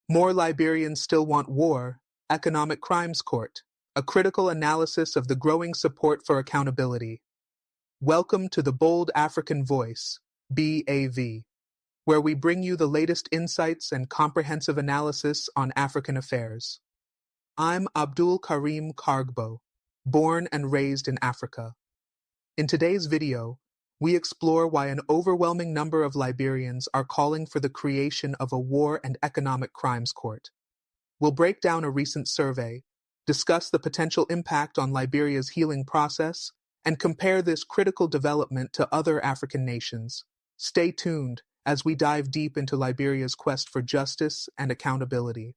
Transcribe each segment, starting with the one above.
More Liberians Still Want War, Economic Crimes Court, a critical analysis of the growing support for accountability. Welcome to the Bold African Voice, BAV, where we bring you the latest insights and comprehensive analysis on African affairs. I'm Abdul Karim Kargbo, born and raised in Africa. In today's video, we explore why an overwhelming number of Liberians are calling for the creation of a War and Economic Crimes Court. We'll break down a recent survey, discuss the potential impact on Liberia's healing process, and compare this critical development to other African nations. Stay tuned as we dive deep into Liberia's quest for justice and accountability.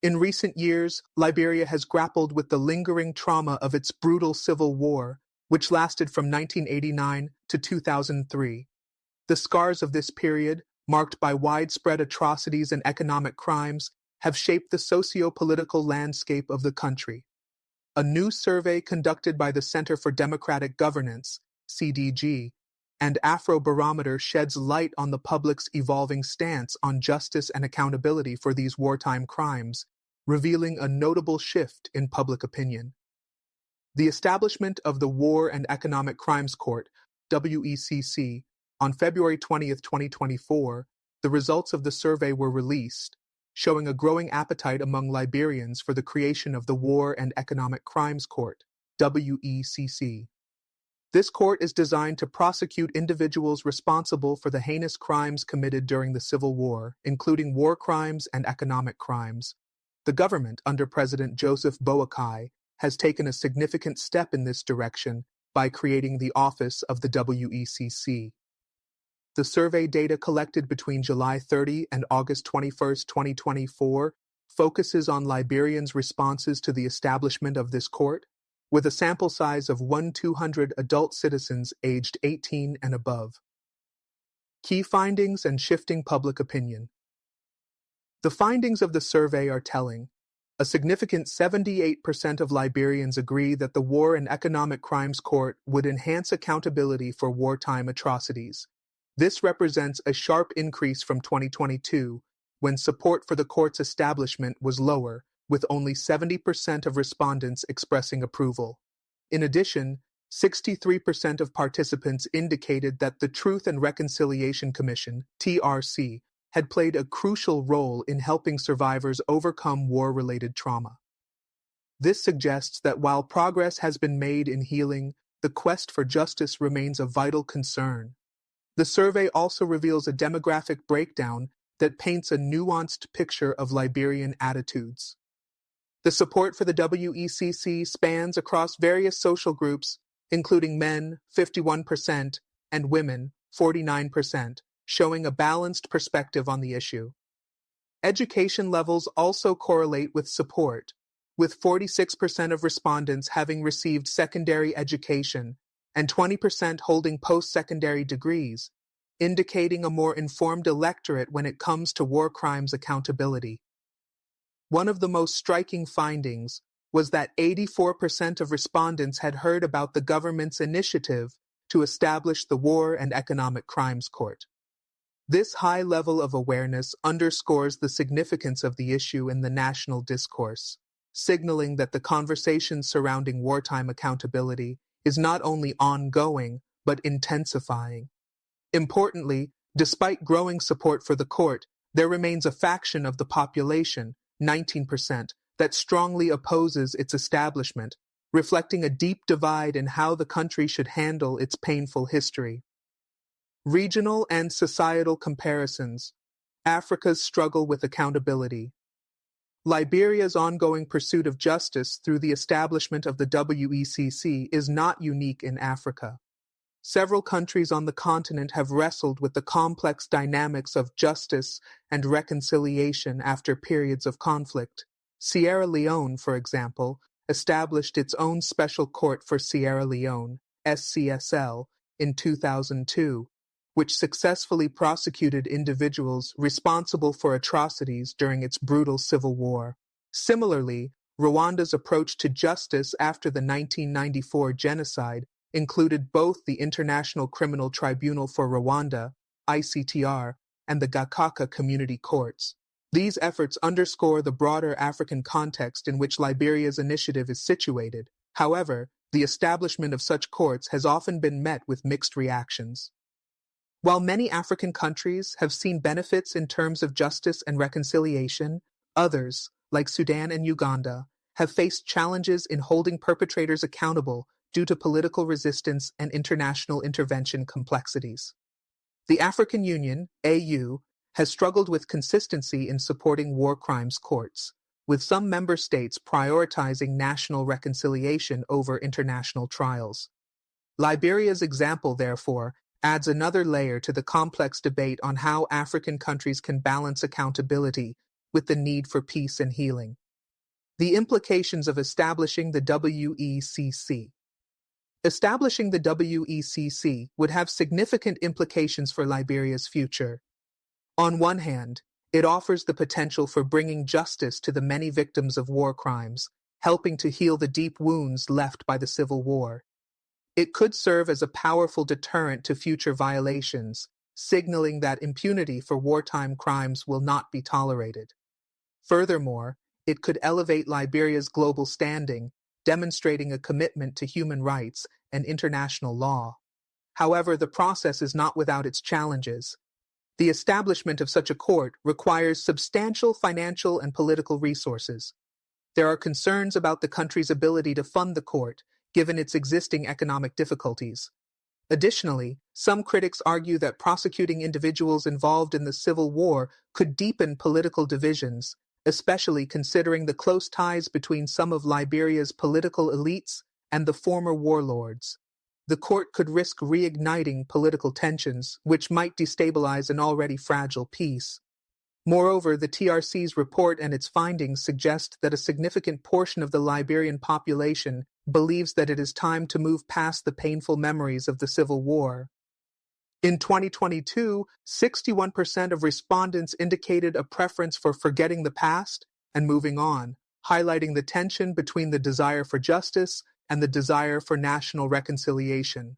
In recent years, Liberia has grappled with the lingering trauma of its brutal civil war, which lasted from 1989 to 2003. The scars of this period, marked by widespread atrocities and economic crimes, have shaped the socio-political landscape of the country. A new survey conducted by the Center for Democratic Governance, CDG, and Afrobarometer sheds light on the public's evolving stance on justice and accountability for these wartime crimes, revealing a notable shift in public opinion. The establishment of the War and Economic Crimes Court, WECC, on February 20, 2024, the results of the survey were released, showing a growing appetite among Liberians for the creation of the War and Economic Crimes Court, WECC. This court is designed to prosecute individuals responsible for the heinous crimes committed during the Civil War, including war crimes and economic crimes. The government, under President Joseph Boakai, has taken a significant step in this direction by creating the Office of the WECC. The survey data collected between July 30 and August 21, 2024, focuses on Liberians' responses to the establishment of this court, with a sample size of 1,200 adult citizens aged 18 and above. Key findings and shifting public opinion. The findings of the survey are telling. A significant 78% of Liberians agree that the War and Economic Crimes Court would enhance accountability for wartime atrocities. This represents a sharp increase from 2022, when support for the court's establishment was lower, with only 70% of respondents expressing approval. In addition, 63% of participants indicated that the Truth and Reconciliation Commission, TRC, had played a crucial role in helping survivors overcome war-related trauma. This suggests that while progress has been made in healing, the quest for justice remains a vital concern. The survey also reveals a demographic breakdown that paints a nuanced picture of Liberian attitudes. The support for the WECC spans across various social groups, including men, 51%, and women, 49%. Showing a balanced perspective on the issue. Education levels also correlate with support, with 46% of respondents having received secondary education and 20% holding post-secondary degrees, indicating a more informed electorate when it comes to war crimes accountability. One of the most striking findings was that 84% of respondents had heard about the government's initiative to establish the War and Economic Crimes Court. This high level of awareness underscores the significance of the issue in the national discourse, signaling that the conversation surrounding wartime accountability is not only ongoing, but intensifying. Importantly, despite growing support for the court, there remains a faction of the population, 19%, that strongly opposes its establishment, reflecting a deep divide in how the country should handle its painful history. Regional and societal comparisons. Africa's struggle with accountability. Liberia's ongoing pursuit of justice through the establishment of the WECC is not unique in Africa. Several countries on the continent have wrestled with the complex dynamics of justice and reconciliation after periods of conflict. Sierra Leone, for example, established its own Special Court for Sierra Leone, SCSL, in 2002. Which successfully prosecuted individuals responsible for atrocities during its brutal civil war. Similarly, Rwanda's approach to justice after the 1994 genocide included both the International Criminal Tribunal for Rwanda, ICTR, and the Gacaca Community Courts. These efforts underscore the broader African context in which Liberia's initiative is situated. However, the establishment of such courts has often been met with mixed reactions. While many African countries have seen benefits in terms of justice and reconciliation, others, like Sudan and Uganda, have faced challenges in holding perpetrators accountable due to political resistance and international intervention complexities. The African Union, AU, has struggled with consistency in supporting war crimes courts, with some member states prioritizing national reconciliation over international trials. Liberia's example, therefore, adds another layer to the complex debate on how African countries can balance accountability with the need for peace and healing. The implications of establishing the WECC. Establishing the WECC would have significant implications for Liberia's future. On one hand, it offers the potential for bringing justice to the many victims of war crimes, helping to heal the deep wounds left by the Civil War. It could serve as a powerful deterrent to future violations, signaling that impunity for wartime crimes will not be tolerated. Furthermore, it could elevate Liberia's global standing, demonstrating a commitment to human rights and international law. However, the process is not without its challenges. The establishment of such a court requires substantial financial and political resources. There are concerns about the country's ability to fund the court, given its existing economic difficulties. Additionally, some critics argue that prosecuting individuals involved in the Civil War could deepen political divisions, especially considering the close ties between some of Liberia's political elites and the former warlords. The court could risk reigniting political tensions, which might destabilize an already fragile peace. Moreover, the TRC's report and its findings suggest that a significant portion of the Liberian population believes that it is time to move past the painful memories of the Civil War. In 2022, 61% of respondents indicated a preference for forgetting the past and moving on, highlighting the tension between the desire for justice and the desire for national reconciliation.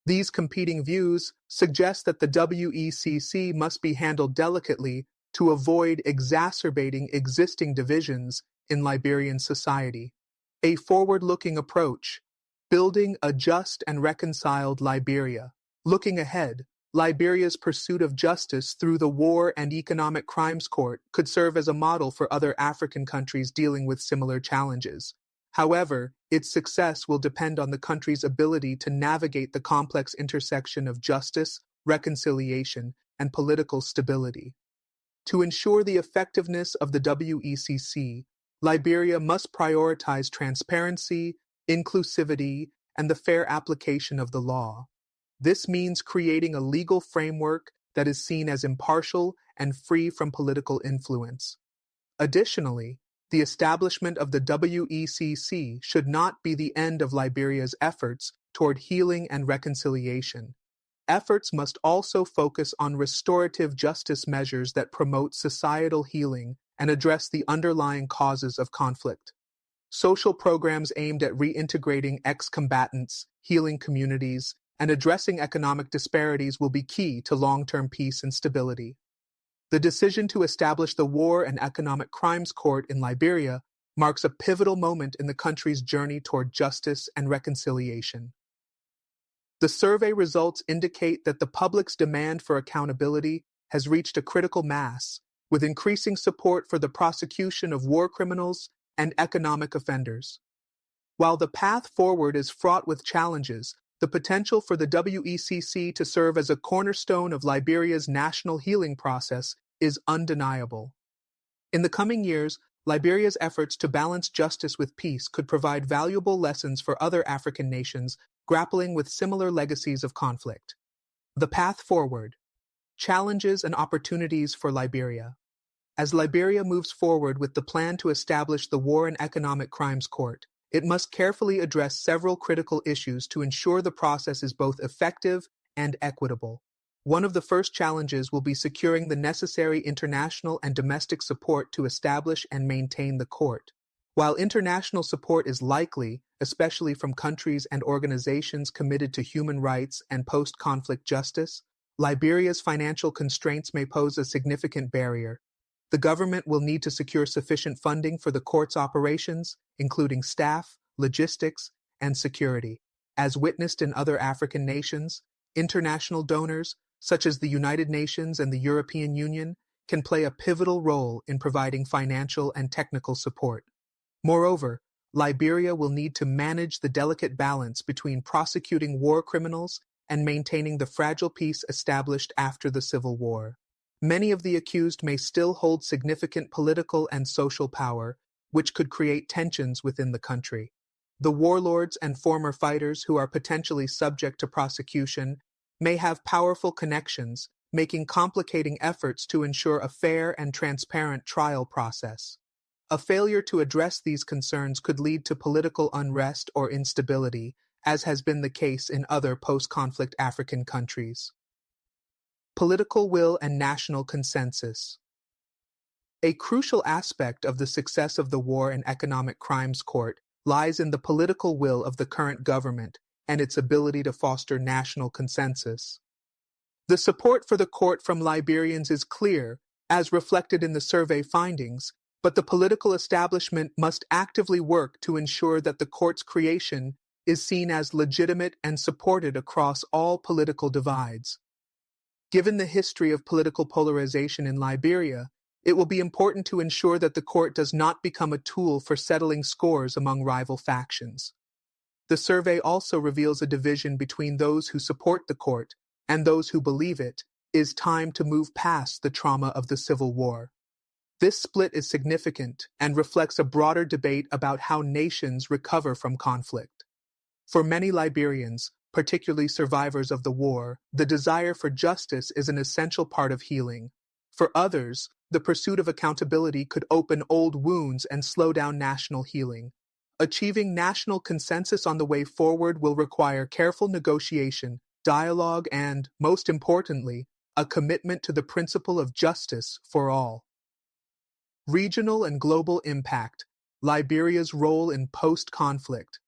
These competing views suggest that the WECC must be handled delicately to avoid exacerbating existing divisions in Liberian society. A forward-looking approach, building a just and reconciled Liberia. Looking ahead, Liberia's pursuit of justice through the War and Economic Crimes Court could serve as a model for other African countries dealing with similar challenges. However, its success will depend on the country's ability to navigate the complex intersection of justice, reconciliation, and political stability. To ensure the effectiveness of the WECC, Liberia must prioritize transparency, inclusivity, and the fair application of the law. This means creating a legal framework that is seen as impartial and free from political influence. Additionally, the establishment of the WECC should not be the end of Liberia's efforts toward healing and reconciliation. Efforts must also focus on restorative justice measures that promote societal healing and address the underlying causes of conflict. Social programs aimed at reintegrating ex-combatants, healing communities, and addressing economic disparities will be key to long-term peace and stability. The decision to establish the War and Economic Crimes Court in Liberia marks a pivotal moment in the country's journey toward justice and reconciliation. The survey results indicate that the public's demand for accountability has reached a critical mass, with increasing support for the prosecution of war criminals and economic offenders. While the path forward is fraught with challenges, the potential for the WECC to serve as a cornerstone of Liberia's national healing process is undeniable. In the coming years, Liberia's efforts to balance justice with peace could provide valuable lessons for other African nations grappling with similar legacies of conflict. The path forward. Challenges and opportunities for Liberia. As Liberia moves forward with the plan to establish the War and Economic Crimes Court, it must carefully address several critical issues to ensure the process is both effective and equitable. One of the first challenges will be securing the necessary international and domestic support to establish and maintain the court. While international support is likely, especially from countries and organizations committed to human rights and post-conflict justice, Liberia's financial constraints may pose a significant barrier. The government will need to secure sufficient funding for the court's operations, including staff, logistics, and security. As witnessed in other African nations, international donors, such as the United Nations and the European Union, can play a pivotal role in providing financial and technical support. Moreover, Liberia will need to manage the delicate balance between prosecuting war criminals and maintaining the fragile peace established after the Civil War. Many of the accused may still hold significant political and social power, which could create tensions within the country. The warlords and former fighters who are potentially subject to prosecution may have powerful connections, making complicating efforts to ensure a fair and transparent trial process. A failure to address these concerns could lead to political unrest or instability, as has been the case in other post-conflict African countries. Political will and national consensus. A crucial aspect of the success of the War and Economic Crimes Court lies in the political will of the current government and its ability to foster national consensus. The support for the court from Liberians is clear, as reflected in the survey findings, but the political establishment must actively work to ensure that the court's creation is seen as legitimate and supported across all political divides. Given the history of political polarization in Liberia, it will be important to ensure that the court does not become a tool for settling scores among rival factions. The survey also reveals a division between those who support the court and those who believe it is time to move past the trauma of the Civil War. This split is significant and reflects a broader debate about how nations recover from conflict. For many Liberians, particularly survivors of the war, the desire for justice is an essential part of healing. For others, the pursuit of accountability could open old wounds and slow down national healing. Achieving national consensus on the way forward will require careful negotiation, dialogue, and, most importantly, a commitment to the principle of justice for all. Regional and global impact. Liberia's role in post-conflict.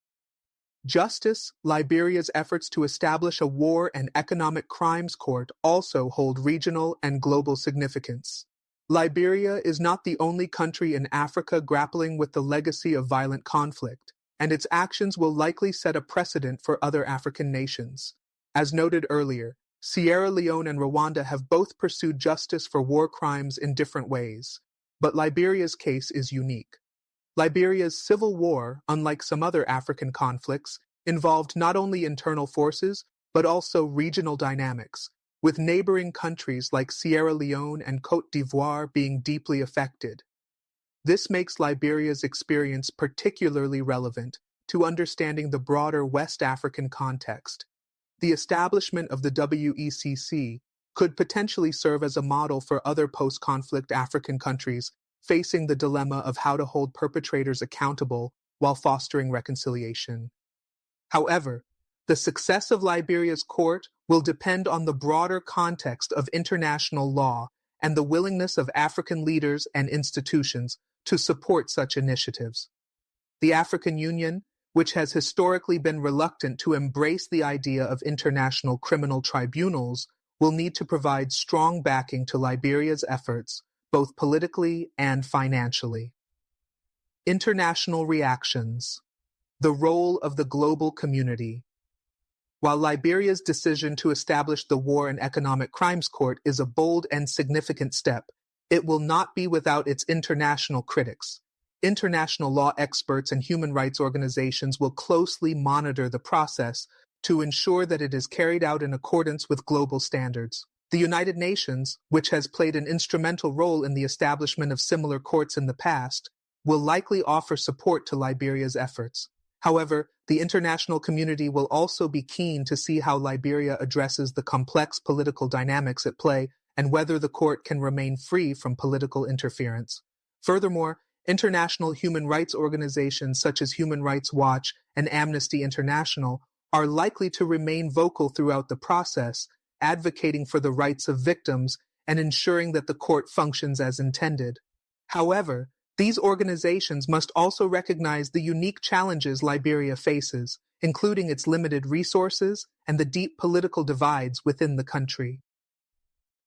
Justice, Liberia's efforts to establish a war and economic crimes court also hold regional and global significance. Liberia is not the only country in Africa grappling with the legacy of violent conflict, and its actions will likely set a precedent for other African nations. As noted earlier, Sierra Leone and Rwanda have both pursued justice for war crimes in different ways, but Liberia's case is unique. Liberia's civil war, unlike some other African conflicts, involved not only internal forces, but also regional dynamics, with neighboring countries like Sierra Leone and Côte d'Ivoire being deeply affected. This makes Liberia's experience particularly relevant to understanding the broader West African context. The establishment of the WECC could potentially serve as a model for other post-conflict African countries facing the dilemma of how to hold perpetrators accountable while fostering reconciliation. However, the success of Liberia's court will depend on the broader context of international law and the willingness of African leaders and institutions to support such initiatives. The African Union, which has historically been reluctant to embrace the idea of international criminal tribunals, will need to provide strong backing to Liberia's efforts, both politically and financially. International reactions. The role of the global community. While Liberia's decision to establish the War and Economic Crimes Court is a bold and significant step, it will not be without its international critics. International law experts and human rights organizations will closely monitor the process to ensure that it is carried out in accordance with global standards. The United Nations, which has played an instrumental role in the establishment of similar courts in the past, will likely offer support to Liberia's efforts. However, the international community will also be keen to see how Liberia addresses the complex political dynamics at play and whether the court can remain free from political interference. Furthermore, international human rights organizations such as Human Rights Watch and Amnesty International are likely to remain vocal throughout the process, advocating for the rights of victims and ensuring that the court functions as intended. However, these organizations must also recognize the unique challenges Liberia faces, including its limited resources and the deep political divides within the country.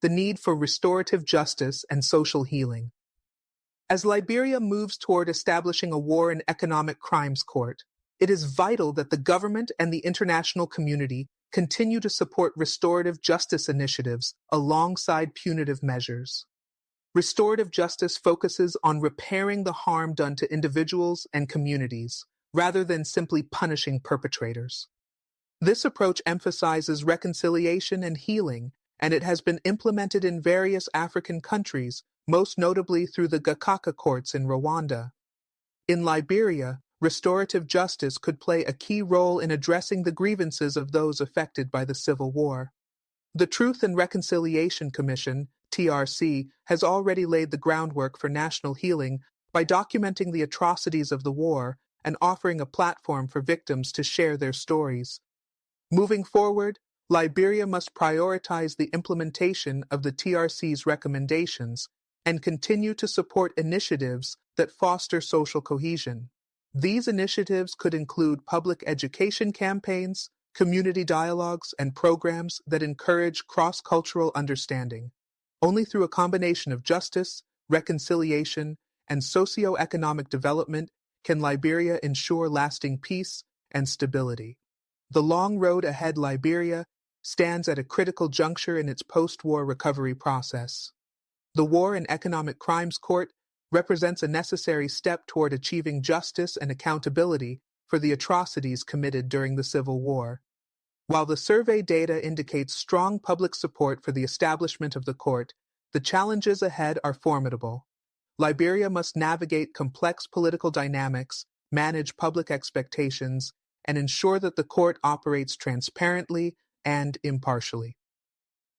The need for restorative justice and social healing. As Liberia moves toward establishing a war and economic crimes court, it is vital that the government and the international community continue to support restorative justice initiatives alongside punitive measures. Restorative justice focuses on repairing the harm done to individuals and communities, rather than simply punishing perpetrators. This approach emphasizes reconciliation and healing, and it has been implemented in various African countries, most notably through the WECC courts in Rwanda. In Liberia, restorative justice could play a key role in addressing the grievances of those affected by the civil war. The Truth and Reconciliation Commission, TRC, has already laid the groundwork for national healing by documenting the atrocities of the war and offering a platform for victims to share their stories. Moving forward, Liberia must prioritize the implementation of the TRC's recommendations and continue to support initiatives that foster social cohesion. These initiatives could include public education campaigns, community dialogues, and programs that encourage cross-cultural understanding. Only through a combination of justice, reconciliation, and socio-economic development can Liberia ensure lasting peace and stability. The long road ahead Liberia stands at a critical juncture in its post-war recovery process. The War and Economic Crimes Court represents a necessary step toward achieving justice and accountability for the atrocities committed during the Civil War. While the survey data indicates strong public support for the establishment of the court, the challenges ahead are formidable. Liberia must navigate complex political dynamics, manage public expectations, and ensure that the court operates transparently and impartially.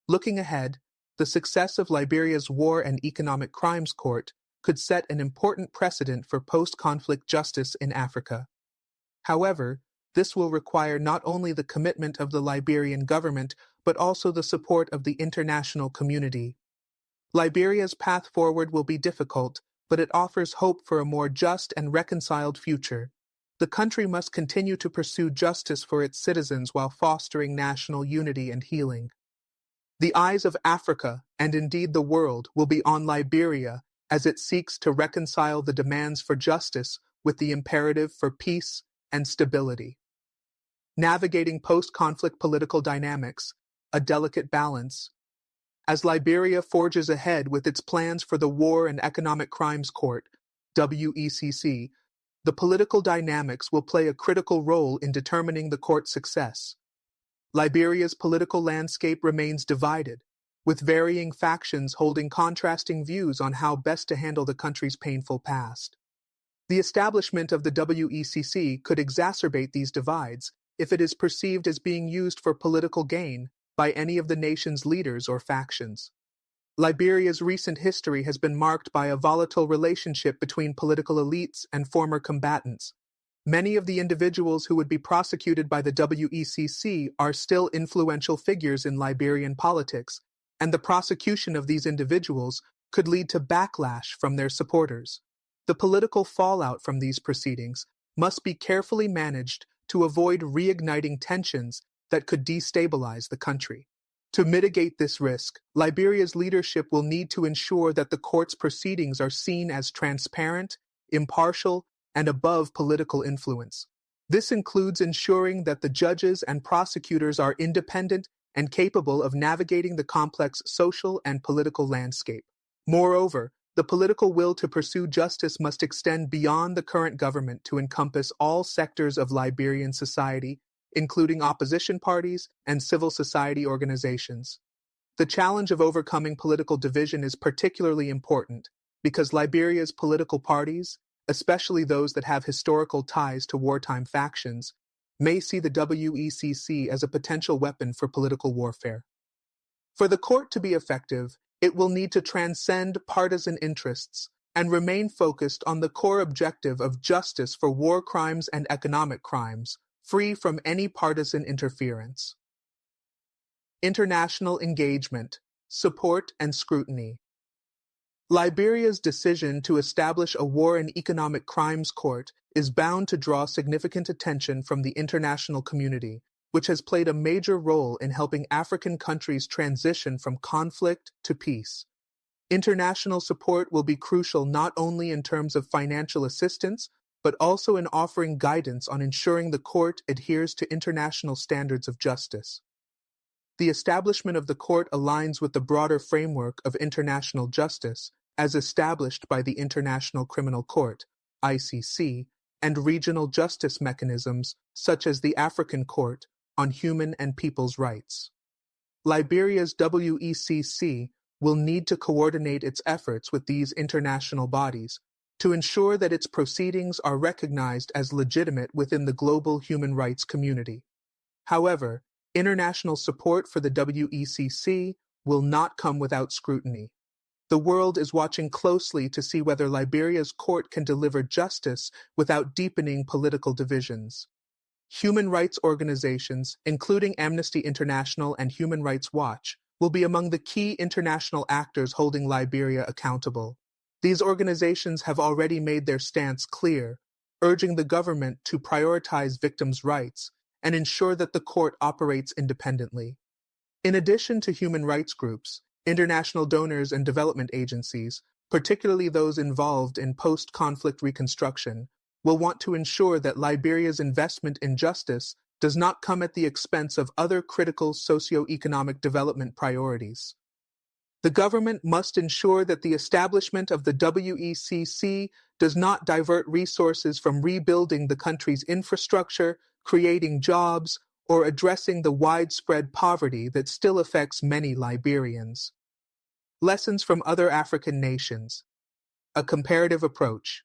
Looking ahead, the success of Liberia's War and Economic Crimes Court could set an important precedent for post-conflict justice in Africa. However, this will require not only the commitment of the Liberian government, but also the support of the international community. Liberia's path forward will be difficult, but it offers hope for a more just and reconciled future. The country must continue to pursue justice for its citizens while fostering national unity and healing. The eyes of Africa, and indeed the world, will be on Liberia as it seeks to reconcile the demands for justice with the imperative for peace and stability. Navigating post-conflict political dynamics, a delicate balance. As Liberia forges ahead with its plans for the War and Economic Crimes Court, WECC, the political dynamics will play a critical role in determining the court's success. Liberia's political landscape remains divided, with varying factions holding contrasting views on how best to handle the country's painful past. The establishment of the WECC could exacerbate these divides if it is perceived as being used for political gain by any of the nation's leaders or factions. Liberia's recent history has been marked by a volatile relationship between political elites and former combatants. Many of the individuals who would be prosecuted by the WECC are still influential figures in Liberian politics, and the prosecution of these individuals could lead to backlash from their supporters. The political fallout from these proceedings must be carefully managed to avoid reigniting tensions that could destabilize the country. To mitigate this risk, Liberia's leadership will need to ensure that the court's proceedings are seen as transparent, impartial, and above political influence. This includes ensuring that the judges and prosecutors are independent and capable of navigating the complex social and political landscape. Moreover, the political will to pursue justice must extend beyond the current government to encompass all sectors of Liberian society, including opposition parties and civil society organizations. The challenge of overcoming political division is particularly important because Liberia's political parties, especially those that have historical ties to wartime factions, may see the WECC as a potential weapon for political warfare. For the court to be effective, it will need to transcend partisan interests and remain focused on the core objective of justice for war crimes and economic crimes, free from any partisan interference. International engagement, support, and scrutiny. Liberia's decision to establish a War and Economic Crimes Court is bound to draw significant attention from the international community, which has played a major role in helping African countries transition from conflict to peace. International support will be crucial not only in terms of financial assistance, but also in offering guidance on ensuring the court adheres to international standards of justice. The establishment of the court aligns with the broader framework of international justice as established by the International Criminal Court, ICC, and regional justice mechanisms such as the African Court on Human and People's Rights. Liberia's WECC will need to coordinate its efforts with these international bodies to ensure that its proceedings are recognized as legitimate within the global human rights community. However, international support for the WECC will not come without scrutiny. The world is watching closely to see whether Liberia's court can deliver justice without deepening political divisions. Human rights organizations, including Amnesty International and Human Rights Watch, will be among the key international actors holding Liberia accountable. These organizations have already made their stance clear, urging the government to prioritize victims' rights and ensure that the court operates independently. In addition to human rights groups, international donors and development agencies, particularly those involved in post-conflict reconstruction, will want to ensure that Liberia's investment in justice does not come at the expense of other critical socio-economic development priorities. The government must ensure that the establishment of the WECC does not divert resources from rebuilding the country's infrastructure, creating jobs, or addressing the widespread poverty that still affects many Liberians. Lessons from other African nations. A comparative approach.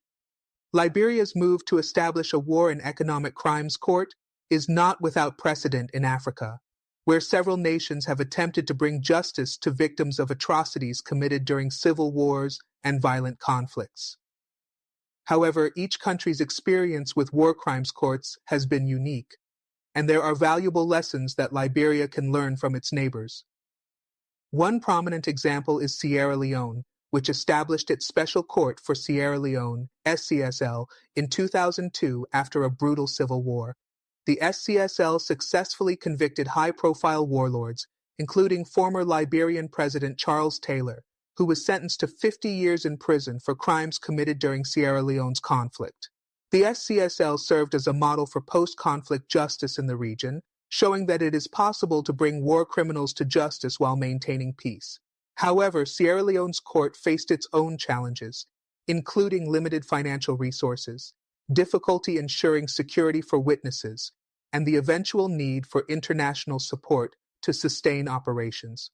Liberia's move to establish a war and economic crimes court is not without precedent in Africa, where several nations have attempted to bring justice to victims of atrocities committed during civil wars and violent conflicts. However, each country's experience with war crimes courts has been unique, and there are valuable lessons that Liberia can learn from its neighbors. One prominent example is Sierra Leone, which established its Special Court for Sierra Leone, SCSL, in 2002 after a brutal civil war. The SCSL successfully convicted high-profile warlords, including former Liberian President Charles Taylor, who was sentenced to 50 years in prison for crimes committed during Sierra Leone's conflict. The SCSL served as a model for post-conflict justice in the region, showing that it is possible to bring war criminals to justice while maintaining peace. However, Sierra Leone's court faced its own challenges, including limited financial resources, difficulty ensuring security for witnesses, and the eventual need for international support to sustain operations.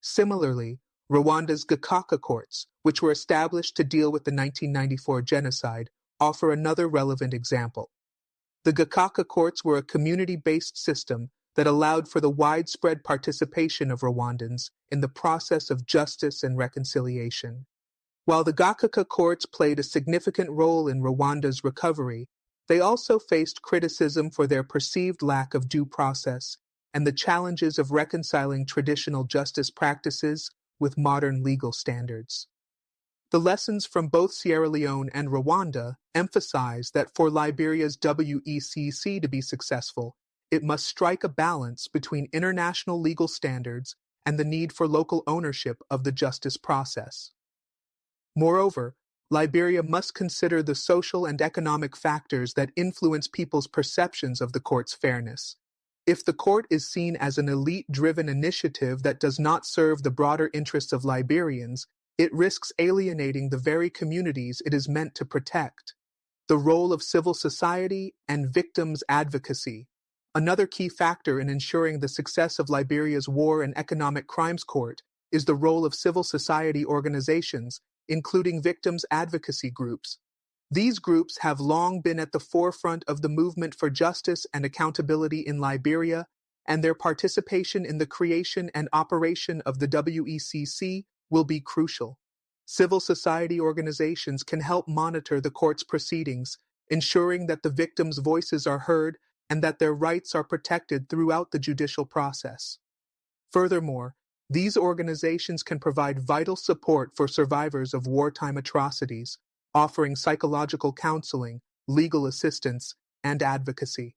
Similarly, Rwanda's WECC courts, which were established to deal with the 1994 genocide, offer another relevant example. The WECC courts were a community-based system that allowed for the widespread participation of Rwandans in the process of justice and reconciliation. While the WECC courts played a significant role in Rwanda's recovery, they also faced criticism for their perceived lack of due process and the challenges of reconciling traditional justice practices with modern legal standards. The lessons from both Sierra Leone and Rwanda emphasize that for Liberia's WECC to be successful, it must strike a balance between international legal standards and the need for local ownership of the justice process. Moreover, Liberia must consider the social and economic factors that influence people's perceptions of the court's fairness. If the court is seen as an elite-driven initiative that does not serve the broader interests of Liberians, it risks alienating the very communities it is meant to protect. The role of civil society and victims' advocacy. Another key factor in ensuring the success of Liberia's War and Economic Crimes Court is the role of civil society organizations, including victims' advocacy groups. These groups have long been at the forefront of the movement for justice and accountability in Liberia, and their participation in the creation and operation of the WECC will be crucial. Civil society organizations can help monitor the court's proceedings, ensuring that the victims' voices are heard and that their rights are protected throughout the judicial process. Furthermore, these organizations can provide vital support for survivors of wartime atrocities, offering psychological counseling, legal assistance, and advocacy.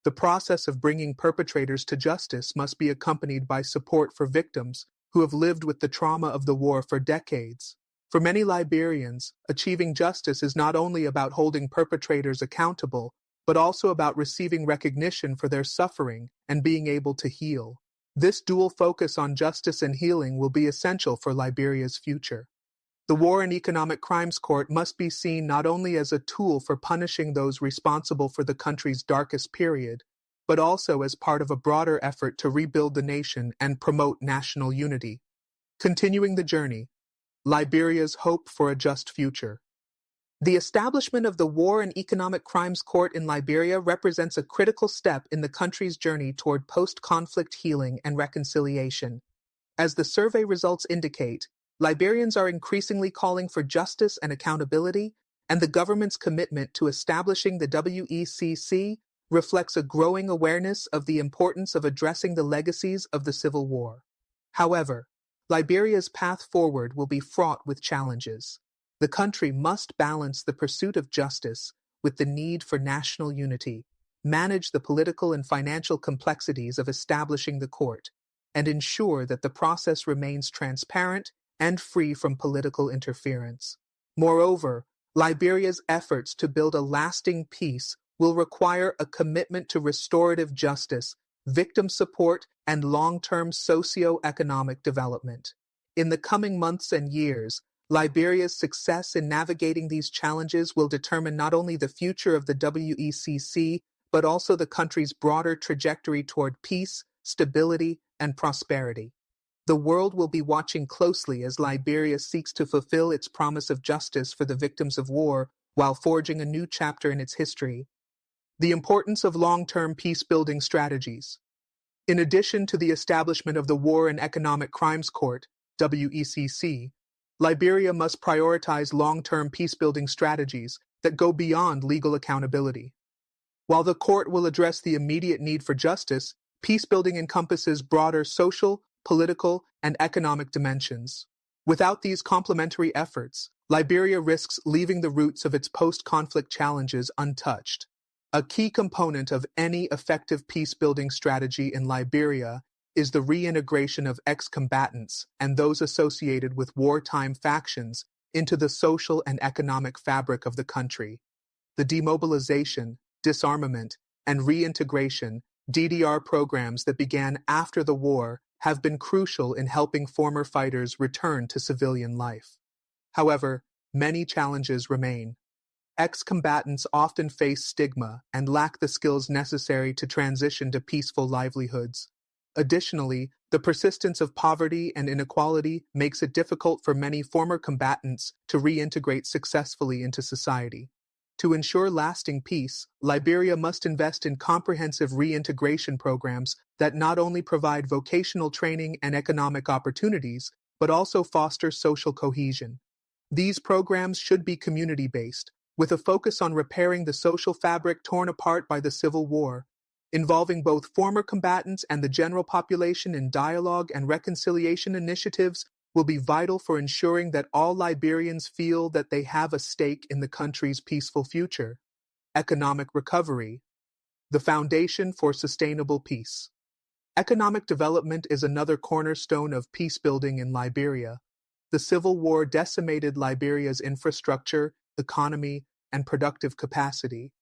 The process of bringing perpetrators to justice must be accompanied by support for victims, who have lived with the trauma of the war for decades. For many Liberians, achieving justice is not only about holding perpetrators accountable, but also about receiving recognition for their suffering and being able to heal. This dual focus on justice and healing will be essential for Liberia's future. The War and Economic Crimes Court must be seen not only as a tool for punishing those responsible for the country's darkest period, but also as part of a broader effort to rebuild the nation and promote national unity. Continuing the journey, Liberia's hope for a just future. The establishment of the War and Economic Crimes Court in Liberia represents a critical step in the country's journey toward post-conflict healing and reconciliation. As the survey results indicate, Liberians are increasingly calling for justice and accountability, and the government's commitment to establishing the WECC reflects a growing awareness of the importance of addressing the legacies of the Civil War. However, Liberia's path forward will be fraught with challenges. The country must balance the pursuit of justice with the need for national unity, manage the political and financial complexities of establishing the court, and ensure that the process remains transparent and free from political interference. Moreover, Liberia's efforts to build a lasting peace will require a commitment to restorative justice, victim support, and long-term socio-economic development. In the coming months and years, Liberia's success in navigating these challenges will determine not only the future of the WECC, but also the country's broader trajectory toward peace, stability, and prosperity. The world will be watching closely as Liberia seeks to fulfill its promise of justice for the victims of war while forging a new chapter in its history. The importance of long-term peace-building strategies. In addition to the establishment of the War and Economic Crimes Court, WECC, Liberia must prioritize long-term peace-building strategies that go beyond legal accountability. While the court will address the immediate need for justice, peace-building encompasses broader social, political, and economic dimensions. Without these complementary efforts, Liberia risks leaving the roots of its post-conflict challenges untouched. A key component of any effective peace-building strategy in Liberia is the reintegration of ex-combatants and those associated with wartime factions into the social and economic fabric of the country. The demobilization, disarmament, and reintegration (DDR) programs that began after the war have been crucial in helping former fighters return to civilian life. However, many challenges remain. Ex-combatants often face stigma and lack the skills necessary to transition to peaceful livelihoods. Additionally, the persistence of poverty and inequality makes it difficult for many former combatants to reintegrate successfully into society. To ensure lasting peace, Liberia must invest in comprehensive reintegration programs that not only provide vocational training and economic opportunities, but also foster social cohesion. These programs should be community-based, with a focus on repairing the social fabric torn apart by the Civil War. Involving both former combatants and the general population in dialogue and reconciliation initiatives will be vital for ensuring that all Liberians feel that they have a stake in the country's peaceful future. Economic recovery, the foundation for sustainable peace. Economic development is another cornerstone of peace building in Liberia. The Civil War decimated Liberia's infrastructure, economy, and productive capacity.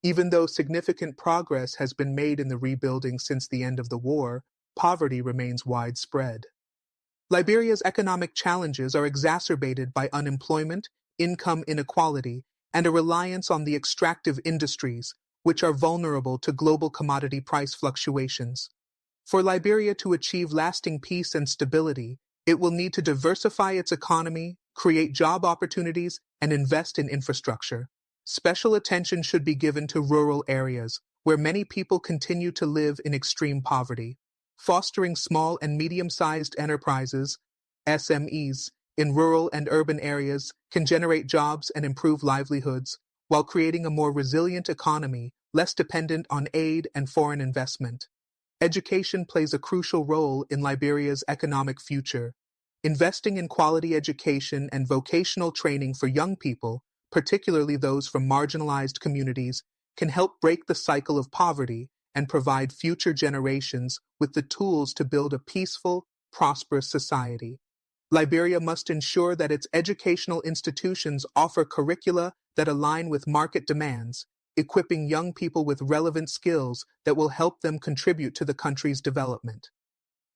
Even though significant progress has been made in the rebuilding since the end of the war, poverty remains widespread. Liberia's economic challenges are exacerbated by unemployment, income inequality, and a reliance on the extractive industries, which are vulnerable to global commodity price fluctuations. For Liberia to achieve lasting peace and stability, it will need to diversify its economy, create job opportunities, and invest in infrastructure. Special attention should be given to rural areas, where many people continue to live in extreme poverty. Fostering small and medium-sized enterprises, SMEs, in rural and urban areas can generate jobs and improve livelihoods, while creating a more resilient economy, less dependent on aid and foreign investment. Education plays a crucial role in Liberia's economic future. Investing in quality education and vocational training for young people, particularly those from marginalized communities, can help break the cycle of poverty and provide future generations with the tools to build a peaceful, prosperous society. Liberia must ensure that its educational institutions offer curricula that align with market demands, equipping young people with relevant skills that will help them contribute to the country's development.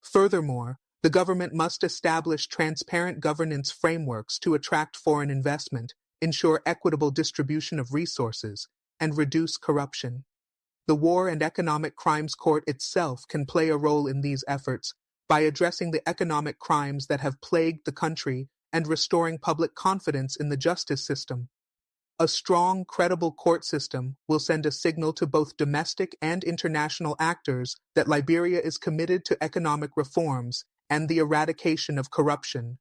Furthermore, the government must establish transparent governance frameworks to attract foreign investment, ensure equitable distribution of resources, and reduce corruption. The War and Economic Crimes Court itself can play a role in these efforts by addressing the economic crimes that have plagued the country and restoring public confidence in the justice system. A strong, credible court system will send a signal to both domestic and international actors that Liberia is committed to economic reforms and the eradication of corruption.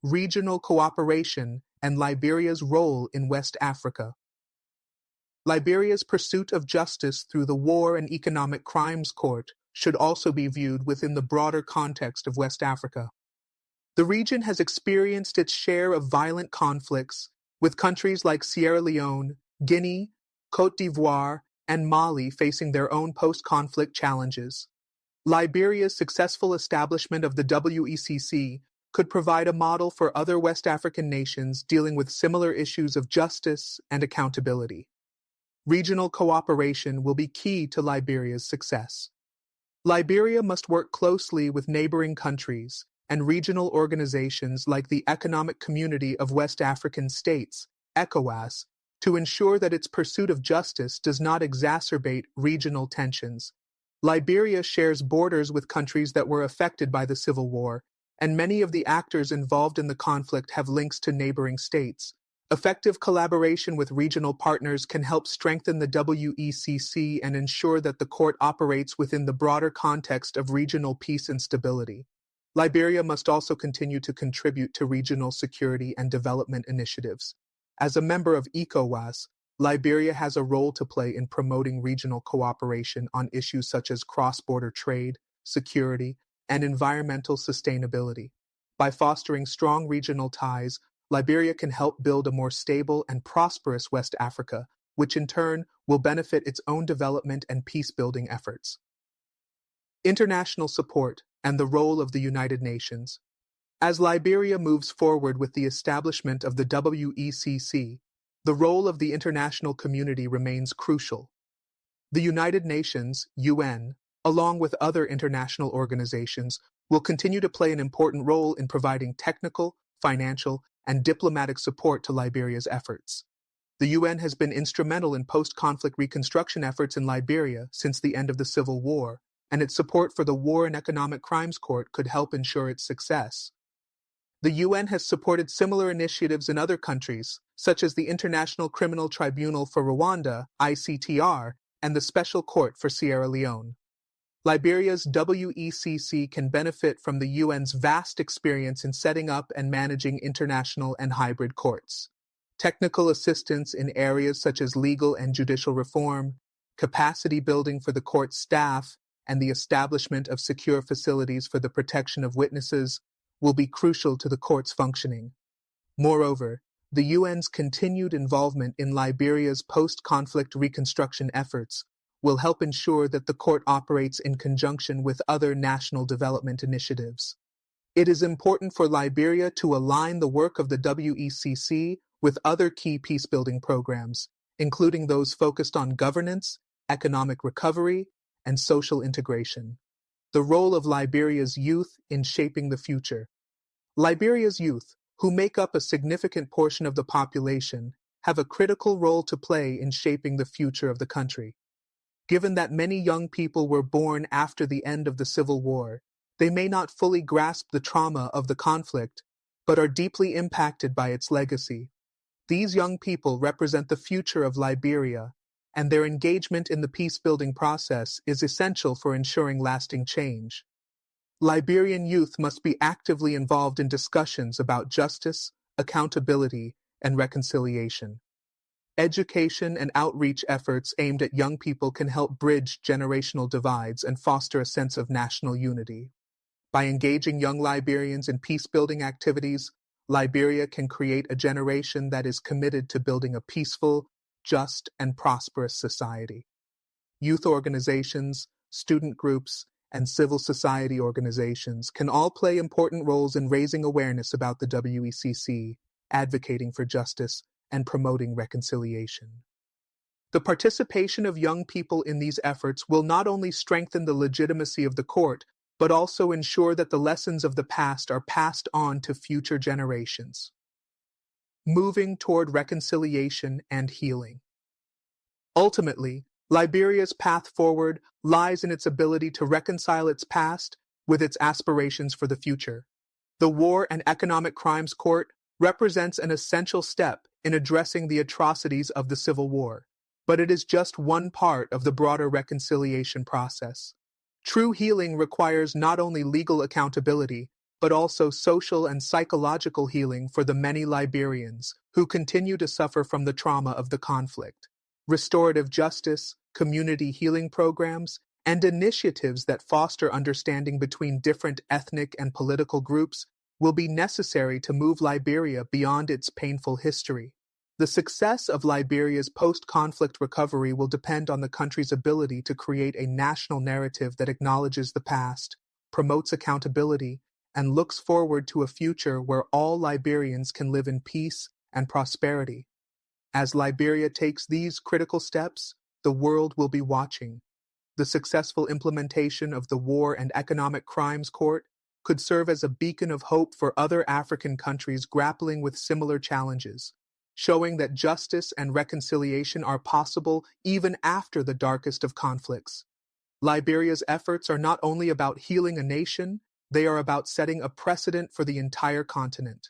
Regional cooperation and Liberia's role in West Africa. Liberia's pursuit of justice through the War and Economic Crimes Court should also be viewed within the broader context of West Africa. The region has experienced its share of violent conflicts, with countries like Sierra Leone, Guinea, Côte d'Ivoire, and Mali facing their own post-conflict challenges. Liberia's successful establishment of the WECC could provide a model for other West African nations dealing with similar issues of justice and accountability. Regional cooperation will be key to Liberia's success. Liberia must work closely with neighboring countries and regional organizations like the Economic Community of West African States, ECOWAS, to ensure that its pursuit of justice does not exacerbate regional tensions. Liberia shares borders with countries that were affected by the Civil War, and many of the actors involved in the conflict have links to neighboring states. Effective collaboration with regional partners can help strengthen the WECC and ensure that the court operates within the broader context of regional peace and stability. Liberia must also continue to contribute to regional security and development initiatives. As a member of ECOWAS, Liberia has a role to play in promoting regional cooperation on issues such as cross-border trade, security, and environmental sustainability. By fostering strong regional ties, Liberia can help build a more stable and prosperous West Africa, which in turn will benefit its own development and peace-building efforts. International support and the role of the United Nations. As Liberia moves forward with the establishment of the WECC, the role of the international community remains crucial. The United Nations, UN, along with other international organizations, will continue to play an important role in providing technical, financial, and diplomatic support to Liberia's efforts. The UN has been instrumental in post-conflict reconstruction efforts in Liberia since the end of the Civil War, and its support for the War and Economic Crimes Court could help ensure its success. The UN has supported similar initiatives in other countries, such as the International Criminal Tribunal for Rwanda, ICTR, and the Special Court for Sierra Leone. Liberia's WECC can benefit from the UN's vast experience in setting up and managing international and hybrid courts. Technical assistance in areas such as legal and judicial reform, capacity building for the court staff, and the establishment of secure facilities for the protection of witnesses will be crucial to the court's functioning. Moreover, the UN's continued involvement in Liberia's post-conflict reconstruction efforts will help ensure that the court operates in conjunction with other national development initiatives. It is important for Liberia to align the work of the WECC with other key peace-building programs, including those focused on governance, economic recovery, and social integration. The role of Liberia's youth in shaping the future. Liberia's youth, who make up a significant portion of the population, have a critical role to play in shaping the future of the country. Given that many young people were born after the end of the Civil War, they may not fully grasp the trauma of the conflict, but are deeply impacted by its legacy. These young people represent the future of Liberia, and their engagement in the peace-building process is essential for ensuring lasting change. Liberian youth must be actively involved in discussions about justice, accountability, and reconciliation. Education and outreach efforts aimed at young people can help bridge generational divides and foster a sense of national unity. By engaging young Liberians in peace-building activities, Liberia can create a generation that is committed to building a peaceful, just, and prosperous society. Youth organizations, student groups, and civil society organizations can all play important roles in raising awareness about the WECC, advocating for justice, and promoting reconciliation. The participation of young people in these efforts will not only strengthen the legitimacy of the court, but also ensure that the lessons of the past are passed on to future generations. Moving toward reconciliation and healing. Ultimately, Liberia's path forward lies in its ability to reconcile its past with its aspirations for the future. The War and Economic Crimes Court represents an essential step in addressing the atrocities of the Civil War, but it is just one part of the broader reconciliation process. True healing requires not only legal accountability, but also social and psychological healing for the many Liberians who continue to suffer from the trauma of the conflict. Restorative justice, community healing programs, and initiatives that foster understanding between different ethnic and political groups will be necessary to move Liberia beyond its painful history. The success of Liberia's post-conflict recovery will depend on the country's ability to create a national narrative that acknowledges the past, promotes accountability, and looks forward to a future where all Liberians can live in peace and prosperity. As Liberia takes these critical steps, the world will be watching. The successful implementation of the War and Economic Crimes Court could serve as a beacon of hope for other African countries grappling with similar challenges, showing that justice and reconciliation are possible even after the darkest of conflicts. Liberia's efforts are not only about healing a nation, they are about setting a precedent for the entire continent.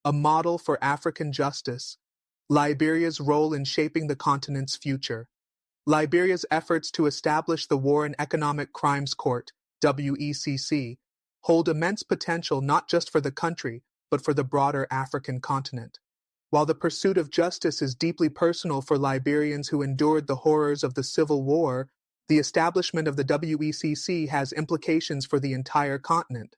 A model for African justice, Liberia's role in shaping the continent's future. Liberia's efforts to establish the War and Economic Crimes Court, WECC, hold immense potential not just for the country, but for the broader African continent. While the pursuit of justice is deeply personal for Liberians who endured the horrors of the Civil War, the establishment of the WECC has implications for the entire continent.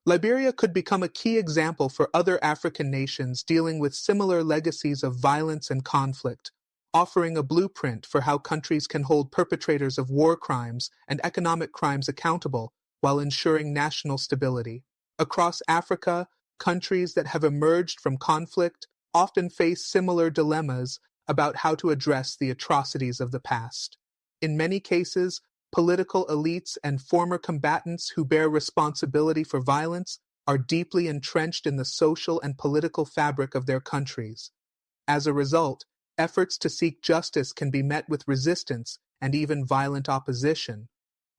Liberia could become a key example for other African nations dealing with similar legacies of violence and conflict, offering a blueprint for how countries can hold perpetrators of war crimes and economic crimes accountable while ensuring national stability. Across Africa, countries that have emerged from conflict often face similar dilemmas about how to address the atrocities of the past. In many cases, political elites and former combatants who bear responsibility for violence are deeply entrenched in the social and political fabric of their countries. As a result, efforts to seek justice can be met with resistance and even violent opposition.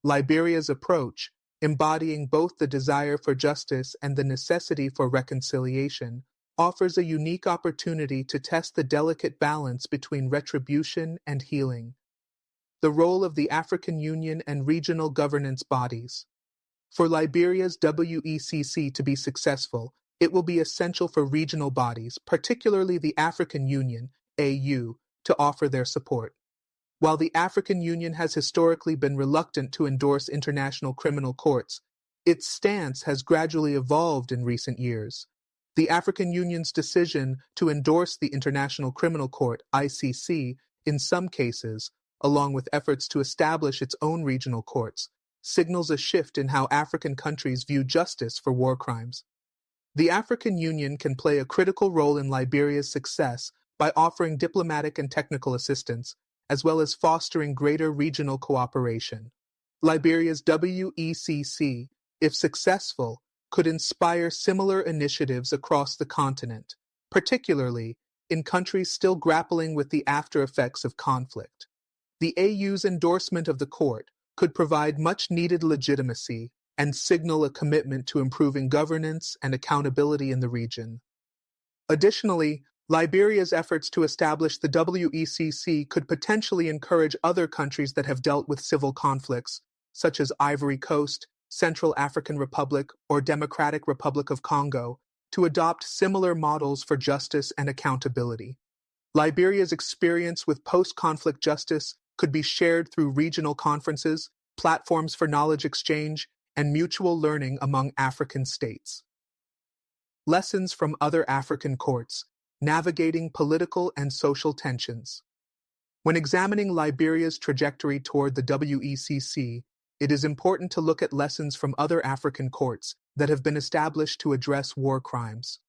Liberia's approach, embodying both the desire for justice and the necessity for reconciliation, offers a unique opportunity to test the delicate balance between retribution and healing. The role of the African Union and regional governance bodies. For Liberia's WECC to be successful, it will be essential for regional bodies, particularly the African Union, AU, to offer their support. While the African Union has historically been reluctant to endorse international criminal courts, its stance has gradually evolved in recent years. The African Union's decision to endorse the International Criminal Court, ICC, in some cases, along with efforts to establish its own regional courts, signals a shift in how African countries view justice for war crimes. The African Union can play a critical role in Liberia's success by offering diplomatic and technical assistance, as well as fostering greater regional cooperation. Liberia's WECC, if successful, could inspire similar initiatives across the continent, particularly in countries still grappling with the after-effects of conflict. The AU's endorsement of the court could provide much-needed legitimacy and signal a commitment to improving governance and accountability in the region. Additionally, Liberia's efforts to establish the WECC could potentially encourage other countries that have dealt with civil conflicts, such as Ivory Coast, Central African Republic, or Democratic Republic of Congo, to adopt similar models for justice and accountability. Liberia's experience with post-conflict justice could be shared through regional conferences, platforms for knowledge exchange, and mutual learning among African states. Lessons from other African courts: navigating political and social tensions. When examining Liberia's trajectory toward the WECC, it is important to look at lessons from other African courts that have been established to address war crimes.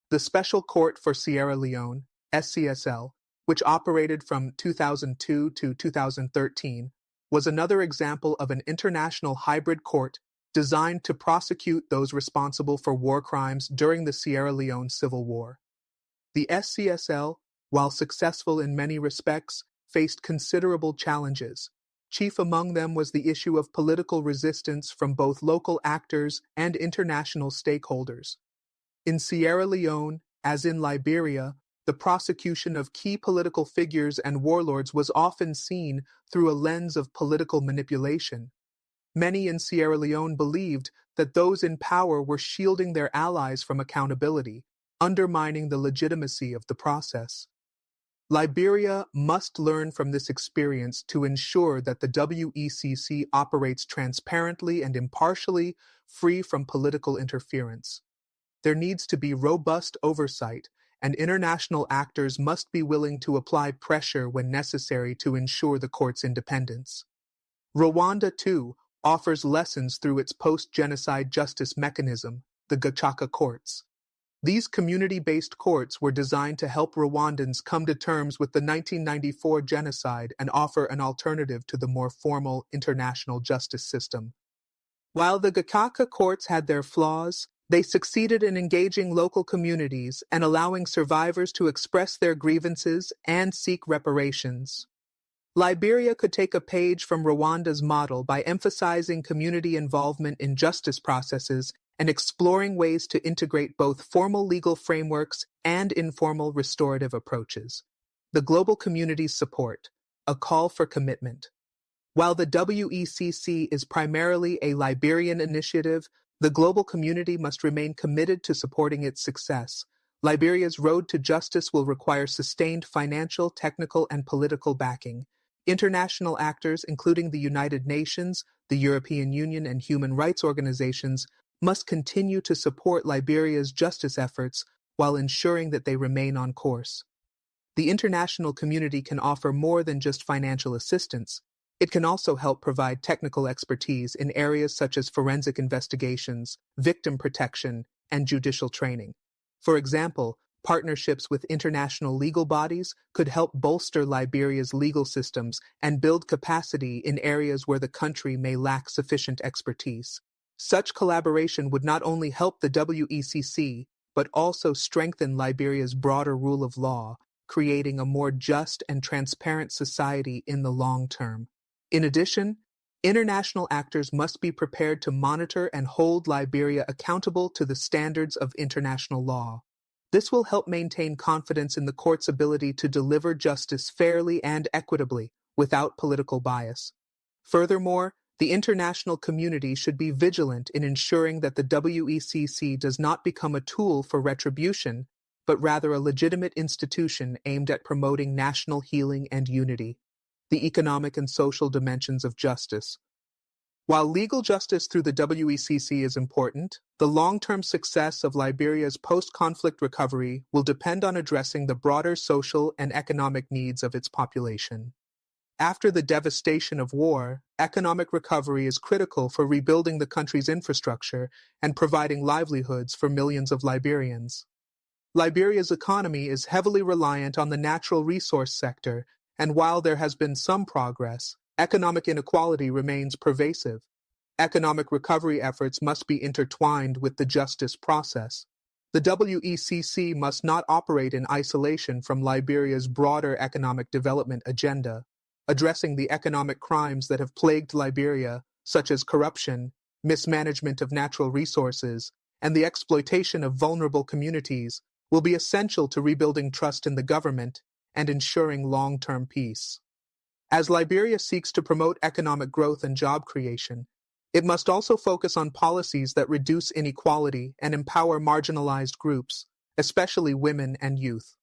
The Special Court for Sierra Leone, SCSL, which operated from 2002 to 2013, was another example of an international hybrid court designed to prosecute those responsible for war crimes during the Sierra Leone Civil War. The SCSL, while successful in many respects, faced considerable challenges. Chief among them was the issue of political resistance from both local actors and international stakeholders. In Sierra Leone, as in Liberia, the prosecution of key political figures and warlords was often seen through a lens of political manipulation. Many in Sierra Leone believed that those in power were shielding their allies from accountability, undermining the legitimacy of the process. Liberia must learn from this experience to ensure that the WECC operates transparently and impartially, free from political interference. There needs to be robust oversight, and international actors must be willing to apply pressure when necessary to ensure the court's independence. Rwanda, too, offers lessons through its post-genocide justice mechanism, the Gacaca courts. These community-based courts were designed to help Rwandans come to terms with the 1994 genocide and offer an alternative to the more formal international justice system. While the Gacaca courts had their flaws, they succeeded in engaging local communities and allowing survivors to express their grievances and seek reparations. Liberia could take a page from Rwanda's model by emphasizing community involvement in justice processes and exploring ways to integrate both formal legal frameworks and informal restorative approaches. The global community's support, a call for commitment. While the WECC is primarily a Liberian initiative, the global community must remain committed to supporting its success. Liberia's road to justice will require sustained financial, technical, and political backing. International actors, including the United Nations, the European Union, and human rights organizations, must continue to support Liberia's justice efforts while ensuring that they remain on course. The international community can offer more than just financial assistance. It can also help provide technical expertise in areas such as forensic investigations, victim protection, and judicial training. For example, partnerships with international legal bodies could help bolster Liberia's legal systems and build capacity in areas where the country may lack sufficient expertise. Such collaboration would not only help the WECC, but also strengthen Liberia's broader rule of law, creating a more just and transparent society in the long term. In addition, international actors must be prepared to monitor and hold Liberia accountable to the standards of international law. This will help maintain confidence in the court's ability to deliver justice fairly and equitably, without political bias. Furthermore, the international community should be vigilant in ensuring that the WECC does not become a tool for retribution, but rather a legitimate institution aimed at promoting national healing and unity, the economic and social dimensions of justice. While legal justice through the WECC is important, the long-term success of Liberia's post-conflict recovery will depend on addressing the broader social and economic needs of its population. After the devastation of war, economic recovery is critical for rebuilding the country's infrastructure and providing livelihoods for millions of Liberians. Liberia's economy is heavily reliant on the natural resource sector, and while there has been some progress, economic inequality remains pervasive. Economic recovery efforts must be intertwined with the justice process. The WECC must not operate in isolation from Liberia's broader economic development agenda. Addressing the economic crimes that have plagued Liberia, such as corruption, mismanagement of natural resources, and the exploitation of vulnerable communities, will be essential to rebuilding trust in the government and ensuring long-term peace. As Liberia seeks to promote economic growth and job creation, it must also focus on policies that reduce inequality and empower marginalized groups, especially women and youth.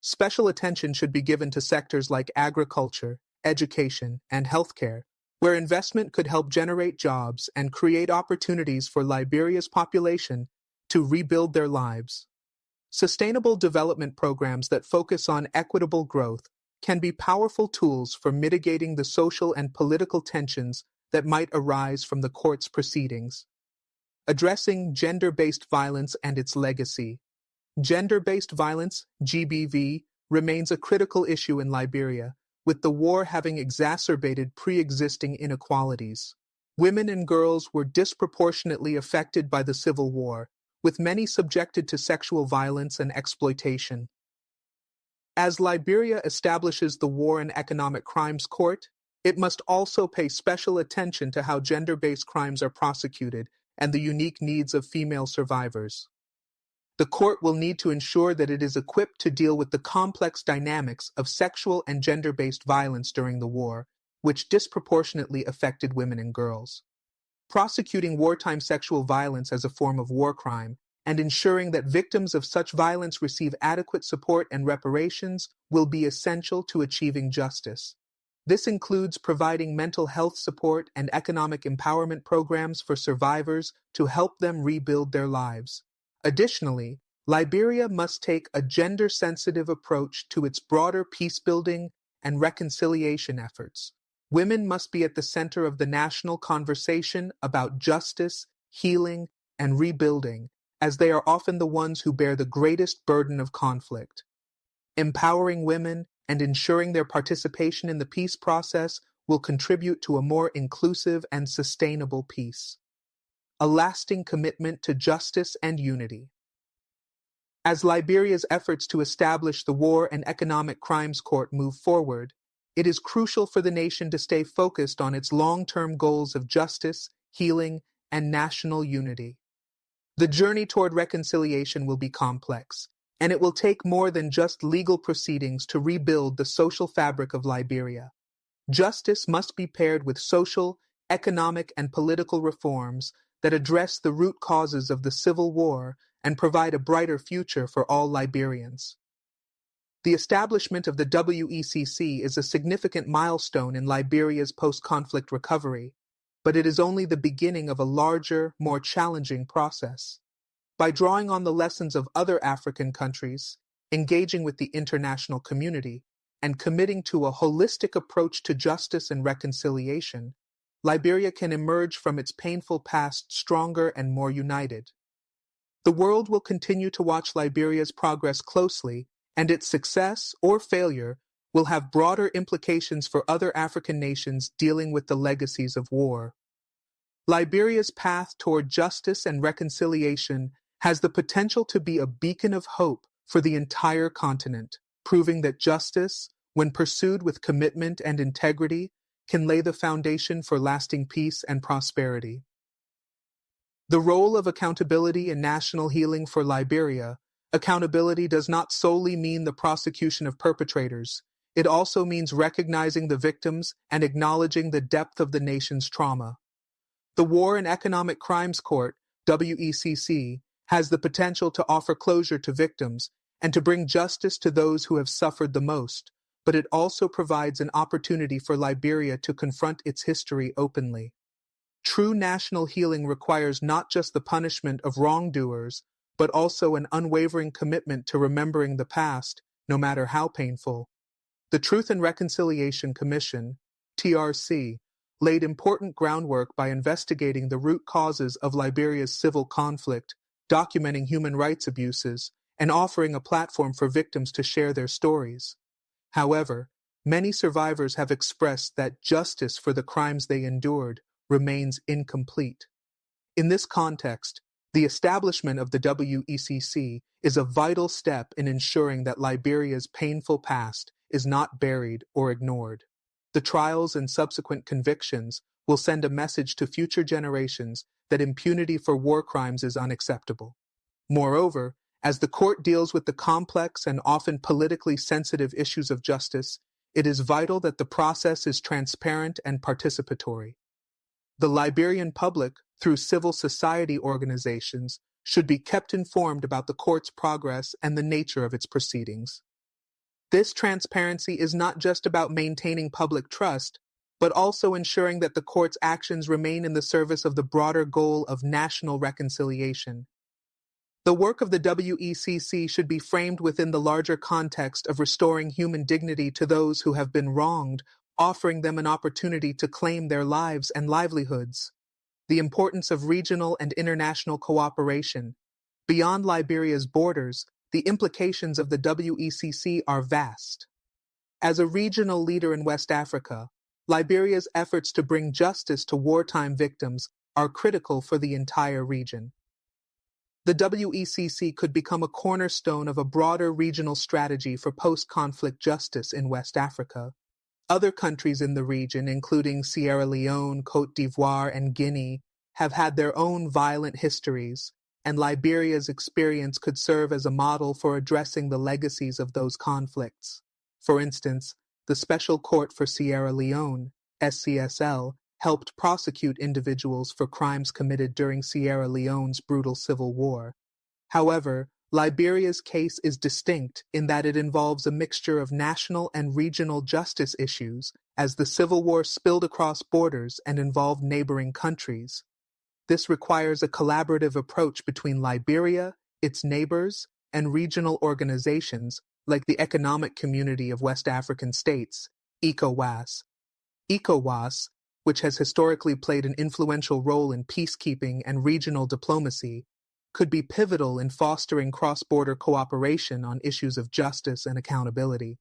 Special attention should be given to sectors like agriculture, education, and healthcare, where investment could help generate jobs and create opportunities for Liberia's population to rebuild their lives. Sustainable development programs that focus on equitable growth can be powerful tools for mitigating the social and political tensions that might arise from the court's proceedings. Addressing gender-based violence and its legacy. Gender-based violence, GBV, remains a critical issue in Liberia, with the war having exacerbated pre-existing inequalities. Women and girls were disproportionately affected by the civil war, with many subjected to sexual violence and exploitation. As Liberia establishes the War and Economic Crimes Court, it must also pay special attention to how gender-based crimes are prosecuted and the unique needs of female survivors. The court will need to ensure that it is equipped to deal with the complex dynamics of sexual and gender-based violence during the war, which disproportionately affected women and girls. Prosecuting wartime sexual violence as a form of war crime and ensuring that victims of such violence receive adequate support and reparations will be essential to achieving justice. This includes providing mental health support and economic empowerment programs for survivors to help them rebuild their lives. Additionally, Liberia must take a gender-sensitive approach to its broader peace-building and reconciliation efforts. Women must be at the center of the national conversation about justice, healing, and rebuilding, as they are often the ones who bear the greatest burden of conflict. Empowering women and ensuring their participation in the peace process will contribute to a more inclusive and sustainable peace. A lasting commitment to justice and unity. As Liberia's efforts to establish the War and Economic Crimes Court move forward, it is crucial for the nation to stay focused on its long-term goals of justice, healing, and national unity. The journey toward reconciliation will be complex, and it will take more than just legal proceedings to rebuild the social fabric of Liberia. Justice must be paired with social, economic, and political reforms that address the root causes of the civil war and provide a brighter future for all Liberians. The establishment of the WECC is a significant milestone in Liberia's post-conflict recovery, but it is only the beginning of a larger, more challenging process. By drawing on the lessons of other African countries, engaging with the international community, and committing to a holistic approach to justice and reconciliation, Liberia can emerge from its painful past stronger and more united. The world will continue to watch Liberia's progress closely, and its success or failure will have broader implications for other African nations dealing with the legacies of war. Liberia's path toward justice and reconciliation has the potential to be a beacon of hope for the entire continent, proving that justice, when pursued with commitment and integrity, can lay the foundation for lasting peace and prosperity. The role of accountability in national healing for Liberia. Accountability does not solely mean the prosecution of perpetrators. It also means recognizing the victims and acknowledging the depth of the nation's trauma. The War and Economic Crimes Court, WECC, has the potential to offer closure to victims and to bring justice to those who have suffered the most, but it also provides an opportunity for Liberia to confront its history openly. True national healing requires not just the punishment of wrongdoers, but also an unwavering commitment to remembering the past, no matter how painful. The Truth and Reconciliation Commission, TRC, laid important groundwork by investigating the root causes of Liberia's civil conflict, documenting human rights abuses, and offering a platform for victims to share their stories. However, many survivors have expressed that justice for the crimes they endured remains incomplete. In this context, the establishment of the WECC is a vital step in ensuring that Liberia's painful past is not buried or ignored. The trials and subsequent convictions will send a message to future generations that impunity for war crimes is unacceptable. Moreover, as the court deals with the complex and often politically sensitive issues of justice, it is vital that the process is transparent and participatory. The Liberian public, through civil society organizations, should be kept informed about the court's progress and the nature of its proceedings. This transparency is not just about maintaining public trust, but also ensuring that the court's actions remain in the service of the broader goal of national reconciliation. The work of the WECC should be framed within the larger context of restoring human dignity to those who have been wronged offering them an opportunity to claim their lives and livelihoods. The importance of regional and international cooperation. Beyond Liberia's borders, the implications of the WECC are vast. As a regional leader in West Africa, Liberia's efforts to bring justice to wartime victims are critical for the entire region. The WECC could become a cornerstone of a broader regional strategy for post-conflict justice in West Africa. Other countries in the region, including Sierra Leone, Côte d'Ivoire, and Guinea, have had their own violent histories, and Liberia's experience could serve as a model for addressing the legacies of those conflicts. For instance, the Special Court for Sierra Leone, SCSL, helped prosecute individuals for crimes committed during Sierra Leone's brutal civil war. However, Liberia's case is distinct in that it involves a mixture of national and regional justice issues, as the civil war spilled across borders and involved neighboring countries. This requires a collaborative approach between Liberia, its neighbors, and regional organizations like the Economic Community of West African States, ECOWAS. ECOWAS, which has historically played an influential role in peacekeeping and regional diplomacy, could be pivotal in fostering cross-border cooperation on issues of justice and accountability.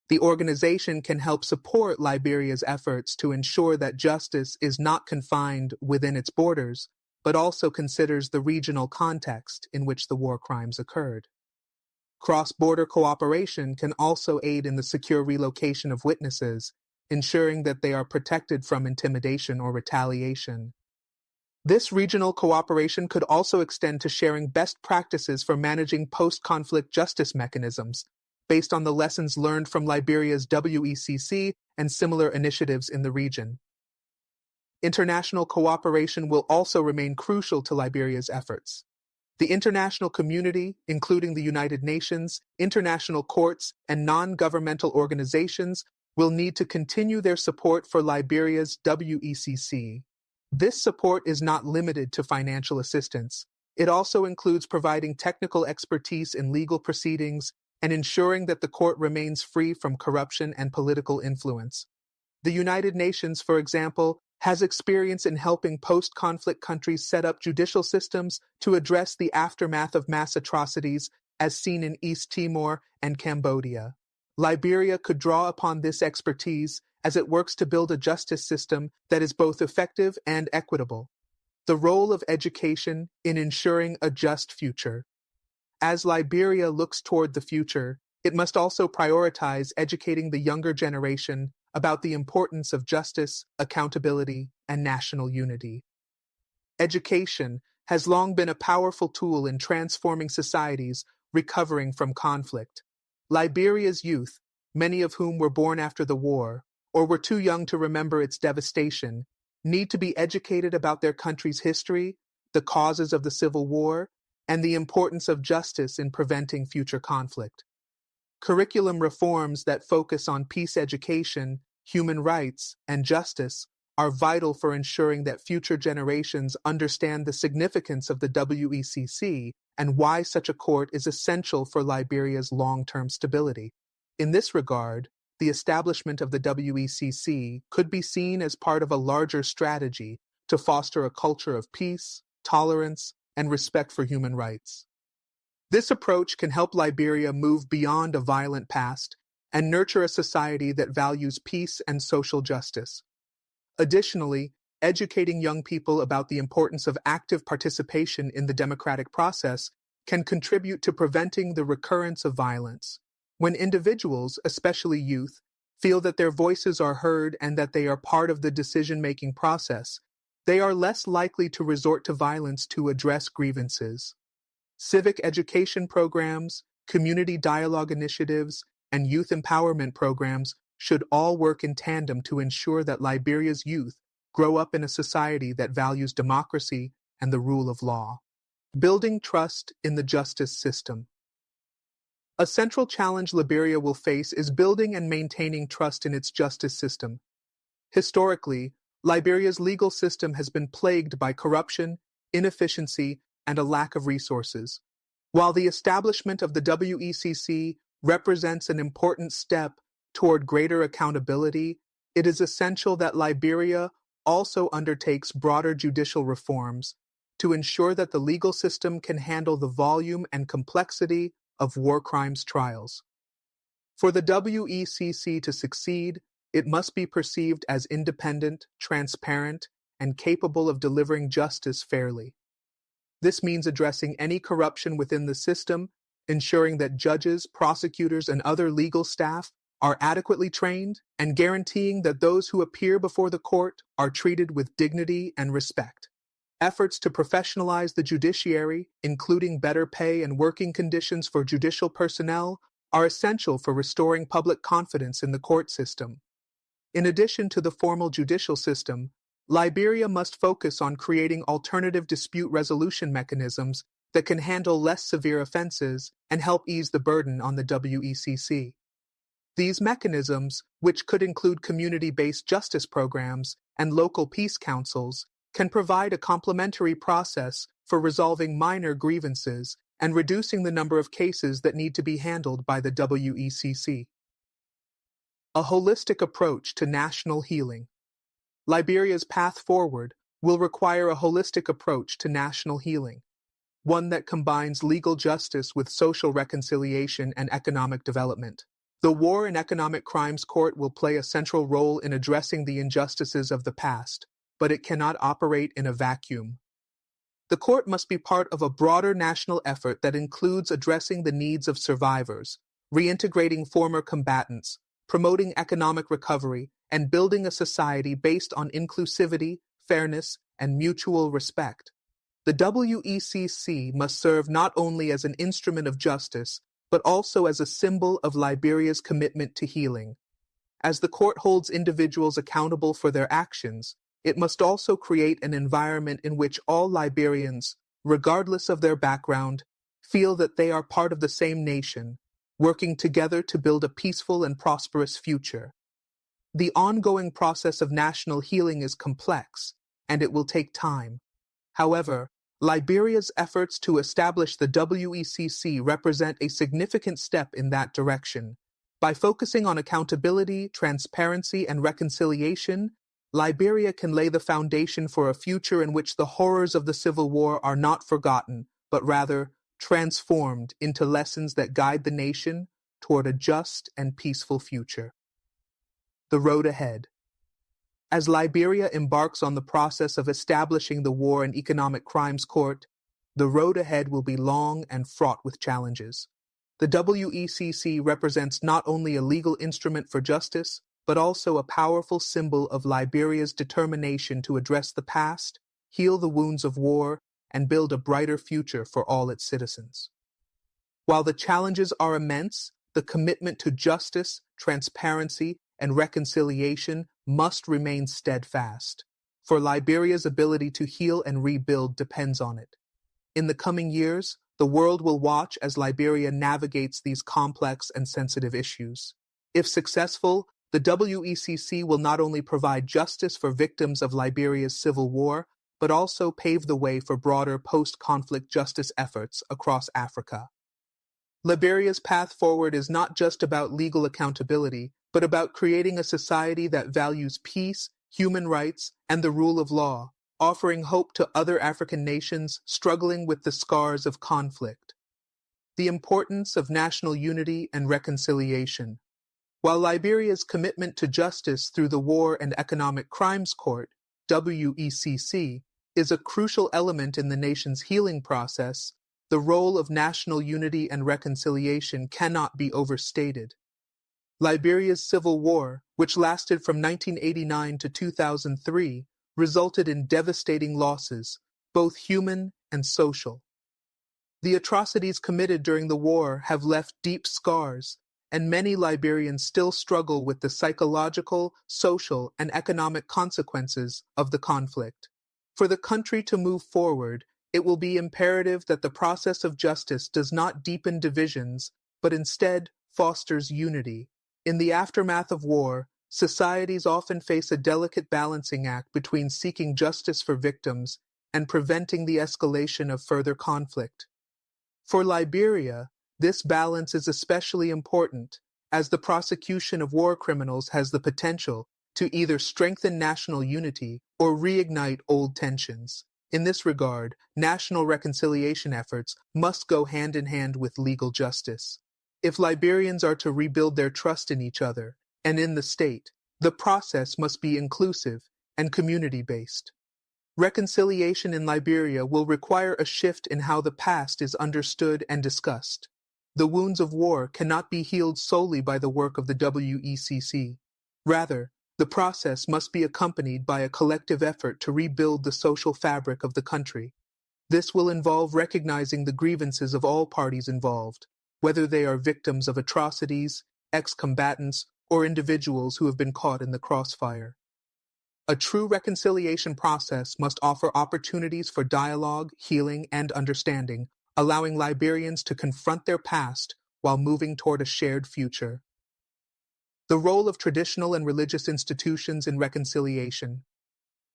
The organization can help support Liberia's efforts to ensure that justice is not confined within its borders, but also considers the regional context in which the war crimes occurred. Cross-border cooperation can also aid in the secure relocation of witnesses, ensuring that they are protected from intimidation or retaliation. This regional cooperation could also extend to sharing best practices for managing post-conflict justice mechanisms, based on the lessons learned from Liberia's WECC and similar initiatives in the region. International cooperation will also remain crucial to Liberia's efforts. The international community, including the United Nations, international courts, and non-governmental organizations, will need to continue their support for Liberia's WECC. This support is not limited to financial assistance. It also includes providing technical expertise in legal proceedings and ensuring that the court remains free from corruption and political influence. The United Nations, for example, has experience in helping post-conflict countries set up judicial systems to address the aftermath of mass atrocities, as seen in East Timor and Cambodia. Liberia could draw upon this expertise as it works to build a justice system that is both effective and equitable. The role of education in ensuring a just future. As Liberia looks toward the future, it must also prioritize educating the younger generation about the importance of justice, accountability, and national unity. Education has long been a powerful tool in transforming societies recovering from conflict. Liberia's youth, many of whom were born after the war, or were too young to remember its devastation, need to be educated about their country's history, the causes of the Civil War, and the importance of justice in preventing future conflict. Curriculum reforms that focus on peace education, human rights, and justice are vital for ensuring that future generations understand the significance of the WECC and why such a court is essential for Liberia's long-term stability. In this regard, the establishment of the WECC could be seen as part of a larger strategy to foster a culture of peace, tolerance, and respect for human rights. This approach can help Liberia move beyond a violent past and nurture a society that values peace and social justice. Additionally, educating young people about the importance of active participation in the democratic process can contribute to preventing the recurrence of violence. When individuals, especially youth, feel that their voices are heard and that they are part of the decision-making process, they are less likely to resort to violence to address grievances. Civic education programs, community dialogue initiatives, and youth empowerment programs should all work in tandem to ensure that Liberia's youth grow up in a society that values democracy and the rule of law. Building trust in the justice system. A central challenge Liberia will face is building and maintaining trust in its justice system. Historically, Liberia's legal system has been plagued by corruption, inefficiency, and a lack of resources. While the establishment of the WECC represents an important step toward greater accountability It is essential that Liberia also undertakes broader judicial reforms to ensure that the legal system can handle the volume and complexity of war crimes trials. For the WECC to succeed, it must be perceived as independent, transparent, and capable of delivering justice fairly. This means addressing any corruption within the system, ensuring that judges, prosecutors, and other legal staff are adequately trained, and guaranteeing that those who appear before the court are treated with dignity and respect. Efforts to professionalize the judiciary, including better pay and working conditions for judicial personnel, are essential for restoring public confidence in the court system. In addition to the formal judicial system, Liberia must focus on creating alternative dispute resolution mechanisms that can handle less severe offenses and help ease the burden on the WECC. These mechanisms, which could include community-based justice programs and local peace councils, can provide a complementary process for resolving minor grievances and reducing the number of cases that need to be handled by the WECC. A holistic approach to national healing. Liberia's path forward will require a holistic approach to national healing, one that combines legal justice with social reconciliation and economic development. The War and Economic Crimes Court will play a central role in addressing the injustices of the past, but it cannot operate in a vacuum. The court must be part of a broader national effort that includes addressing the needs of survivors, reintegrating former combatants, promoting economic recovery, and building a society based on inclusivity, fairness, and mutual respect. The WECC must serve not only as an instrument of justice, but also as a symbol of Liberia's commitment to healing. As the court holds individuals accountable for their actions, it must also create an environment in which all Liberians, regardless of their background, feel that they are part of the same nation, working together to build a peaceful and prosperous future. The ongoing process of national healing is complex, and it will take time. However, Liberia's efforts to establish the WECC represent a significant step in that direction. By focusing on accountability, transparency, and reconciliation, Liberia can lay the foundation for a future in which the horrors of the Civil War are not forgotten, but rather transformed into lessons that guide the nation toward a just and peaceful future. The road ahead. As Liberia embarks on the process of establishing the War and Economic Crimes Court, the road ahead will be long and fraught with challenges. The WECC represents not only a legal instrument for justice, but also a powerful symbol of Liberia's determination to address the past, heal the wounds of war, and build a brighter future for all its citizens. While the challenges are immense, the commitment to justice, transparency, and reconciliation must remain steadfast, for Liberia's ability to heal and rebuild depends on it. In the coming years, the world will watch as Liberia navigates these complex and sensitive issues. If successful, the WECC will not only provide justice for victims of Liberia's civil war, but also pave the way for broader post-conflict justice efforts across Africa. Liberia's path forward is not just about legal accountability, but about creating a society that values peace, human rights, and the rule of law, offering hope to other African nations struggling with the scars of conflict. The importance of national unity and reconciliation. While Liberia's commitment to justice through the War and Economic Crimes Court, WECC, is a crucial element in the nation's healing process, the role of national unity and reconciliation cannot be overstated. Liberia's civil war, which lasted from 1989 to 2003, resulted in devastating losses, both human and social. The atrocities committed during the war have left deep scars, and many Liberians still struggle with the psychological, social, and economic consequences of the conflict. For the country to move forward, it will be imperative that the process of justice does not deepen divisions, but instead fosters unity. In the aftermath of war, societies often face a delicate balancing act between seeking justice for victims and preventing the escalation of further conflict. For Liberia, this balance is especially important, as the prosecution of war criminals has the potential to either strengthen national unity or reignite old tensions. In this regard, national reconciliation efforts must go hand in hand with legal justice. If Liberians are to rebuild their trust in each other and in the state, the process must be inclusive and community-based. Reconciliation in Liberia will require a shift in how the past is understood and discussed. The wounds of war cannot be healed solely by the work of the WECC. Rather, the process must be accompanied by a collective effort to rebuild the social fabric of the country. This will involve recognizing the grievances of all parties involved, whether they are victims of atrocities, ex-combatants, or individuals who have been caught in the crossfire. A true reconciliation process must offer opportunities for dialogue, healing, and understanding, allowing Liberians to confront their past while moving toward a shared future. The role of traditional and religious institutions in reconciliation.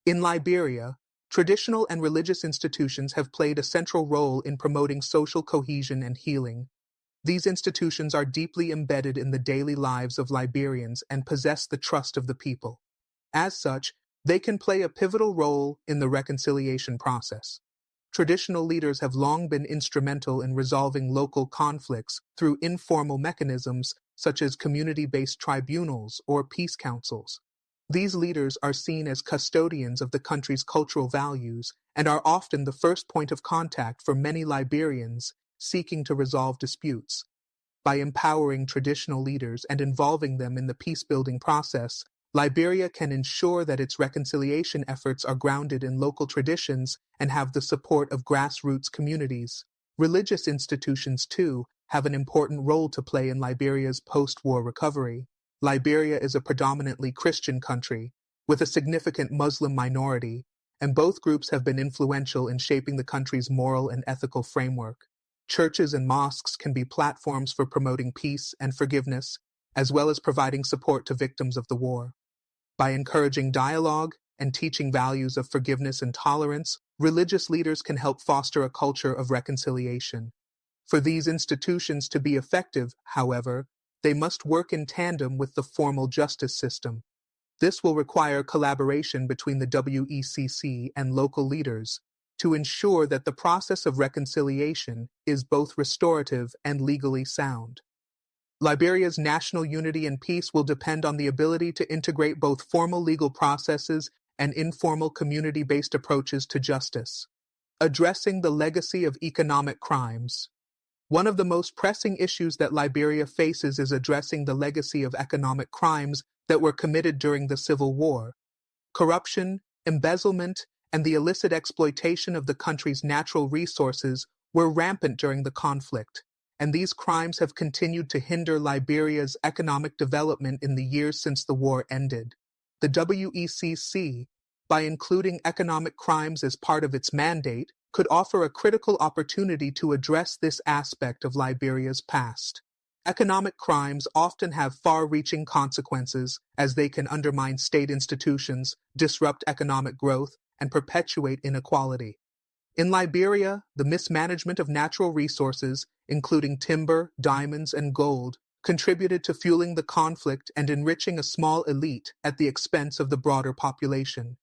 In Liberia, traditional and religious institutions have played a central role in promoting social cohesion and healing. These institutions are deeply embedded in the daily lives of Liberians and possess the trust of the people. As such, they can play a pivotal role in the reconciliation process. Traditional leaders have long been instrumental in resolving local conflicts through informal mechanisms such as community-based tribunals or peace councils. These leaders are seen as custodians of the country's cultural values and are often the first point of contact for many Liberians seeking to resolve disputes. By empowering traditional leaders and involving them in the peace-building process, Liberia can ensure that its reconciliation efforts are grounded in local traditions and have the support of grassroots communities. Religious institutions, too, have an important role to play in Liberia's post-war recovery. Liberia is a predominantly Christian country, with a significant Muslim minority, and both groups have been influential in shaping the country's moral and ethical framework. Churches and mosques can be platforms for promoting peace and forgiveness, as well as providing support to victims of the war. By encouraging dialogue and teaching values of forgiveness and tolerance, religious leaders can help foster a culture of reconciliation. For these institutions to be effective, however, they must work in tandem with the formal justice system. This will require collaboration between the WECC and local leaders to ensure that the process of reconciliation is both restorative and legally sound. Liberia's national unity and peace will depend on the ability to integrate both formal legal processes and informal community-based approaches to justice. Addressing the legacy of economic crimes. One of the most pressing issues that Liberia faces is addressing the legacy of economic crimes that were committed during the Civil War. Corruption, embezzlement, and the illicit exploitation of the country's natural resources were rampant during the conflict, and these crimes have continued to hinder Liberia's economic development in the years since the war ended. The WECC, by including economic crimes as part of its mandate, could offer a critical opportunity to address this aspect of Liberia's past. Economic crimes often have far-reaching consequences as they can undermine state institutions, disrupt economic growth, and perpetuate inequality. In Liberia, the mismanagement of natural resources, including timber, diamonds, and gold, contributed to fueling the conflict and enriching a small elite at the expense of the broader population.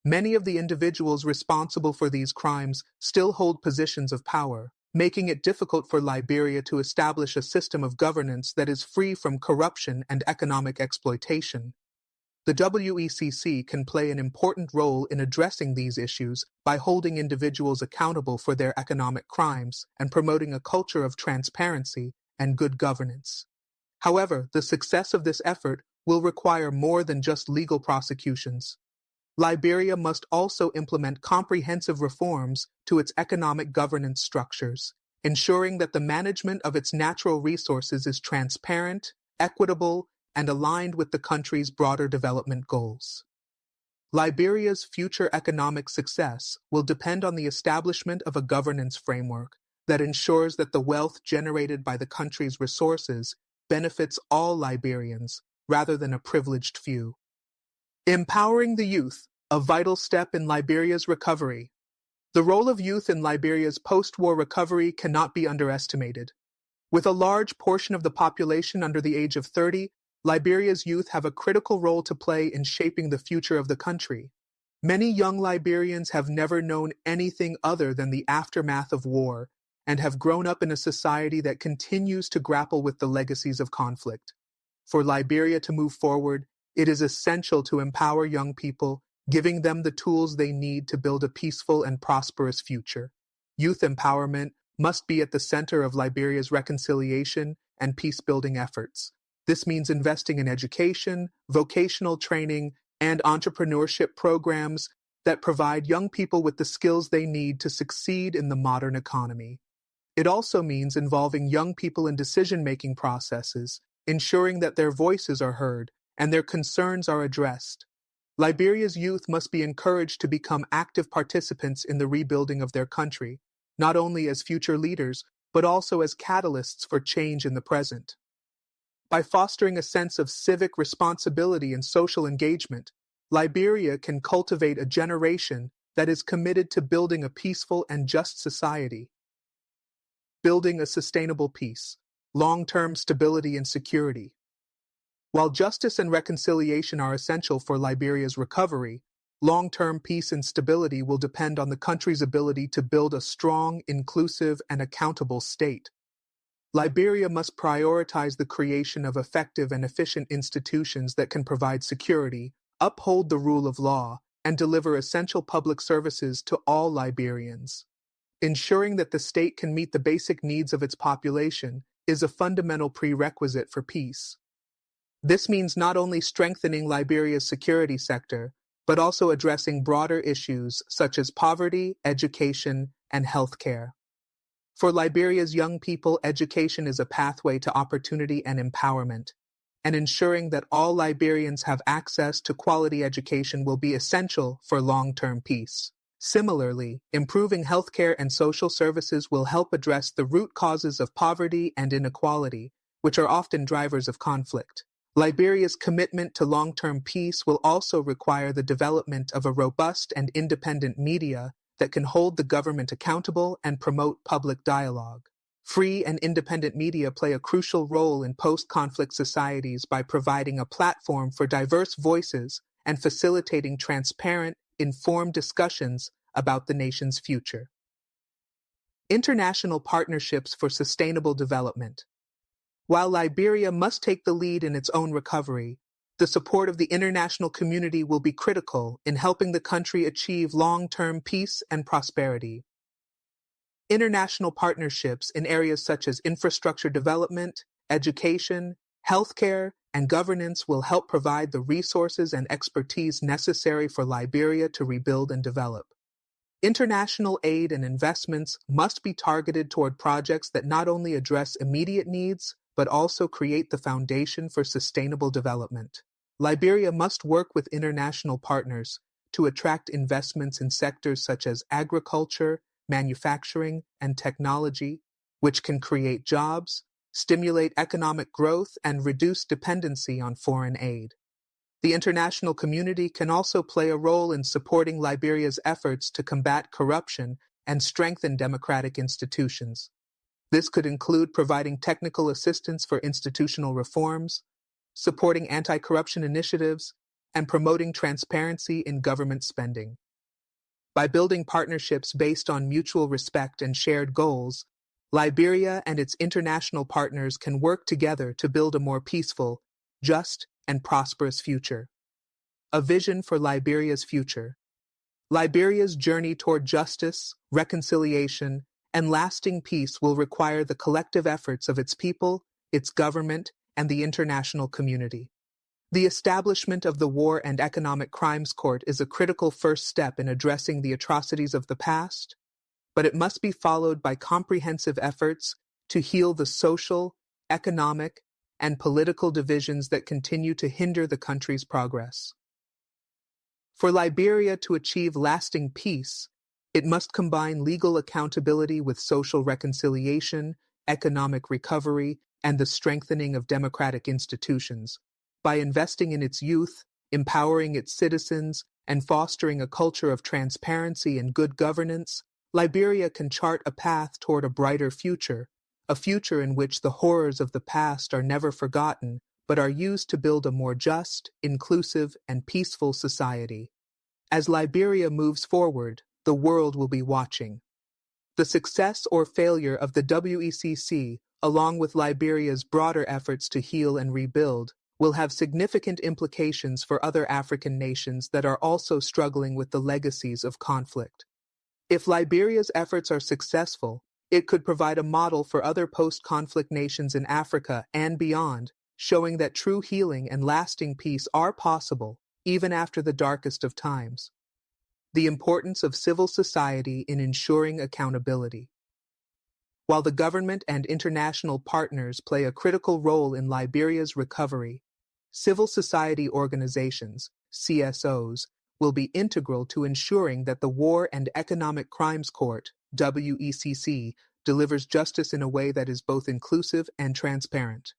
Many of the individuals responsible for these crimes still hold positions of power, making it difficult for Liberia to establish a system of governance that is free from corruption and economic exploitation. The WECC can play an important role in addressing these issues by holding individuals accountable for their economic crimes and promoting a culture of transparency and good governance. However, the success of this effort will require more than just legal prosecutions. Liberia must also implement comprehensive reforms to its economic governance structures, ensuring that the management of its natural resources is transparent, equitable, and aligned with the country's broader development goals. Liberia's future economic success will depend on the establishment of a governance framework that ensures that the wealth generated by the country's resources benefits all Liberians rather than a privileged few. Empowering the youth, a vital step in Liberia's recovery. The role of youth in Liberia's post-war recovery cannot be underestimated. With a large portion of the population under the age of 30, Liberia's youth have a critical role to play in shaping the future of the country. Many young Liberians have never known anything other than the aftermath of war and have grown up in a society that continues to grapple with the legacies of conflict. For Liberia to move forward, it is essential to empower young people, giving them the tools they need to build a peaceful and prosperous future. Youth empowerment must be at the center of Liberia's reconciliation and peace-building efforts. This means investing in education, vocational training, and entrepreneurship programs that provide young people with the skills they need to succeed in the modern economy. It also means involving young people in decision-making processes, ensuring that their voices are heard and their concerns are addressed. Liberia's youth must be encouraged to become active participants in the rebuilding of their country, not only as future leaders, but also as catalysts for change in the present. By fostering a sense of civic responsibility and social engagement, Liberia can cultivate a generation that is committed to building a peaceful and just society. Building a sustainable peace, long-term stability and security. While justice and reconciliation are essential for Liberia's recovery, long-term peace and stability will depend on the country's ability to build a strong, inclusive, and accountable state. Liberia must prioritize the creation of effective and efficient institutions that can provide security, uphold the rule of law, and deliver essential public services to all Liberians. Ensuring that the state can meet the basic needs of its population is a fundamental prerequisite for peace. This means not only strengthening Liberia's security sector, but also addressing broader issues such as poverty, education, and healthcare. For Liberia's young people, education is a pathway to opportunity and empowerment, and ensuring that all Liberians have access to quality education will be essential for long-term peace. Similarly, improving healthcare and social services will help address the root causes of poverty and inequality, which are often drivers of conflict. Liberia's commitment to long-term peace will also require the development of a robust and independent media that can hold the government accountable and promote public dialogue. Free and independent media play a crucial role in post-conflict societies by providing a platform for diverse voices and facilitating transparent, informed discussions about the nation's future. International partnerships for sustainable development. While Liberia must take the lead in its own recovery, the support of the international community will be critical in helping the country achieve long-term peace and prosperity. International partnerships in areas such as infrastructure development, education, healthcare, and governance will help provide the resources and expertise necessary for Liberia to rebuild and develop. International aid and investments must be targeted toward projects that not only address immediate needs, but also create the foundation for sustainable development. Liberia must work with international partners to attract investments in sectors such as agriculture, manufacturing, and technology, which can create jobs, stimulate economic growth, and reduce dependency on foreign aid. The international community can also play a role in supporting Liberia's efforts to combat corruption and strengthen democratic institutions. This could include providing technical assistance for institutional reforms, supporting anti-corruption initiatives, and promoting transparency in government spending. By building partnerships based on mutual respect and shared goals, Liberia and its international partners can work together to build a more peaceful, just, and prosperous future. A vision for Liberia's future. Liberia's journey toward justice, reconciliation, and lasting peace will require the collective efforts of its people, its government, and the international community. The establishment of the War and Economic Crimes Court is a critical first step in addressing the atrocities of the past, but it must be followed by comprehensive efforts to heal the social, economic, and political divisions that continue to hinder the country's progress. For Liberia to achieve lasting peace, it must combine legal accountability with social reconciliation, economic recovery, and the strengthening of democratic institutions. By investing in its youth, empowering its citizens, and fostering a culture of transparency and good governance, Liberia can chart a path toward a brighter future, a future in which the horrors of the past are never forgotten, but are used to build a more just, inclusive, and peaceful society. As Liberia moves forward, the world will be watching. The success or failure of the WECC, along with Liberia's broader efforts to heal and rebuild, will have significant implications for other African nations that are also struggling with the legacies of conflict. If Liberia's efforts are successful, it could provide a model for other post-conflict nations in Africa and beyond, showing that true healing and lasting peace are possible, even after the darkest of times. The importance of civil society in ensuring accountability. While the government and international partners play a critical role in Liberia's recovery, civil society organizations, CSOs, will be integral to ensuring that the War and Economic Crimes Court, WECC, delivers justice in a way that is both inclusive and transparent.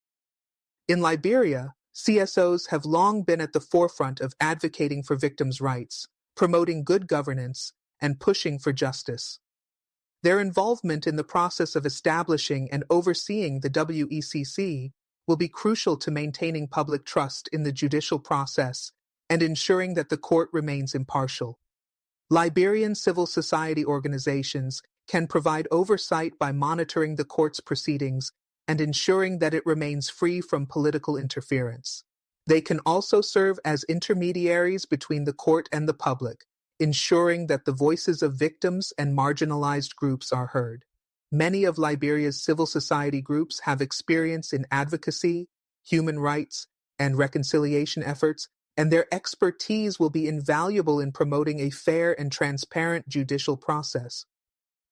In Liberia, CSOs have long been at the forefront of advocating for victims' rights, promoting good governance, and pushing for justice. Their involvement in the process of establishing and overseeing the WECC will be crucial to maintaining public trust in the judicial process and ensuring that the court remains impartial. Liberian civil society organizations can provide oversight by monitoring the court's proceedings and ensuring that it remains free from political interference. They can also serve as intermediaries between the court and the public, ensuring that the voices of victims and marginalized groups are heard. Many of Liberia's civil society groups have experience in advocacy, human rights, and reconciliation efforts, and their expertise will be invaluable in promoting a fair and transparent judicial process.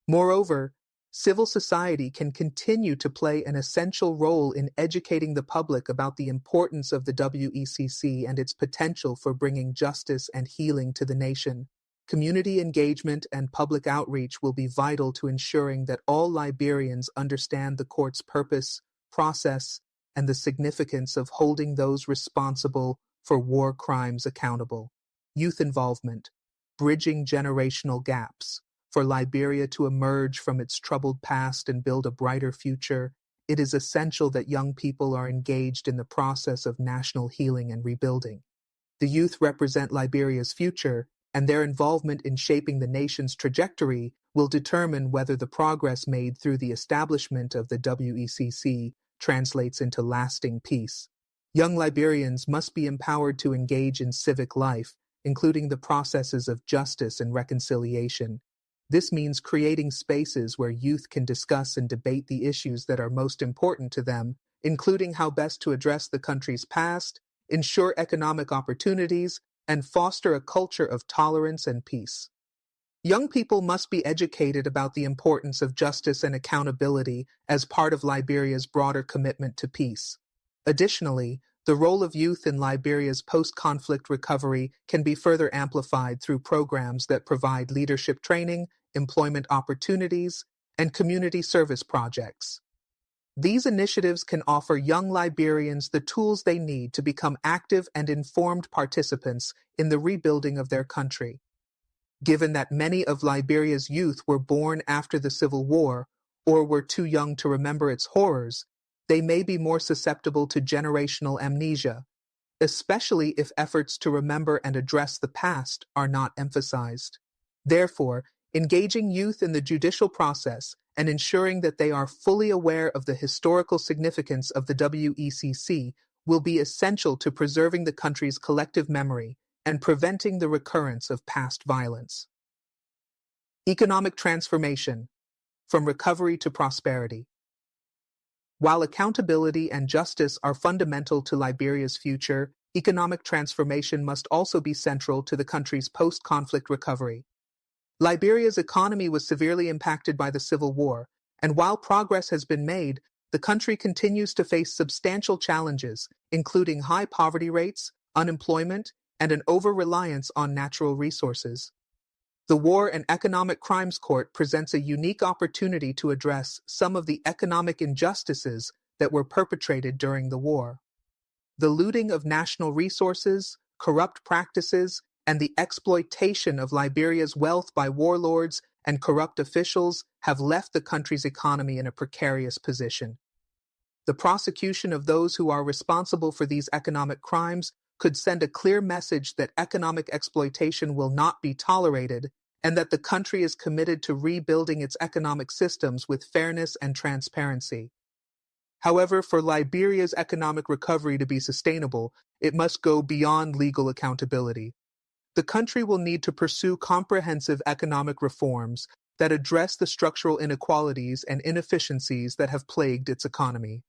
Moreover, civil society can continue to play an essential role in educating the public about the importance of the WECC and its potential for bringing justice and healing to the nation. Community engagement and public outreach will be vital to ensuring that all Liberians understand the court's purpose, process, and the significance of holding those responsible for war crimes accountable. Youth involvement, bridging generational gaps. For Liberia to emerge from its troubled past and build a brighter future, it is essential that young people are engaged in the process of national healing and rebuilding. The youth represent Liberia's future, and their involvement in shaping the nation's trajectory will determine whether the progress made through the establishment of the WECC translates into lasting peace. Young Liberians must be empowered to engage in civic life, including the processes of justice and reconciliation. This means creating spaces where youth can discuss and debate the issues that are most important to them, including how best to address the country's past, ensure economic opportunities, and foster a culture of tolerance and peace. Young people must be educated about the importance of justice and accountability as part of Liberia's broader commitment to peace. Additionally, the role of youth in Liberia's post-conflict recovery can be further amplified through programs that provide leadership training, employment opportunities, and community service projects. These initiatives can offer young Liberians the tools they need to become active and informed participants in the rebuilding of their country. Given that many of Liberia's youth were born after the Civil War or were too young to remember its horrors, they may be more susceptible to generational amnesia, especially if efforts to remember and address the past are not emphasized. Therefore, engaging youth in the judicial process and ensuring that they are fully aware of the historical significance of the WECC will be essential to preserving the country's collective memory and preventing the recurrence of past violence. Economic transformation, from recovery to prosperity. While accountability and justice are fundamental to Liberia's future, economic transformation must also be central to the country's post-conflict recovery. Liberia's economy was severely impacted by the Civil War, and while progress has been made, the country continues to face substantial challenges, including high poverty rates, unemployment, and an over-reliance on natural resources. The War and Economic Crimes Court presents a unique opportunity to address some of the economic injustices that were perpetrated during the war. The looting of national resources, corrupt practices, and the exploitation of Liberia's wealth by warlords and corrupt officials have left the country's economy in a precarious position. The prosecution of those who are responsible for these economic crimes could send a clear message that economic exploitation will not be tolerated and that the country is committed to rebuilding its economic systems with fairness and transparency. However, for Liberia's economic recovery to be sustainable, it must go beyond legal accountability. The country will need to pursue comprehensive economic reforms that address the structural inequalities and inefficiencies that have plagued its economy.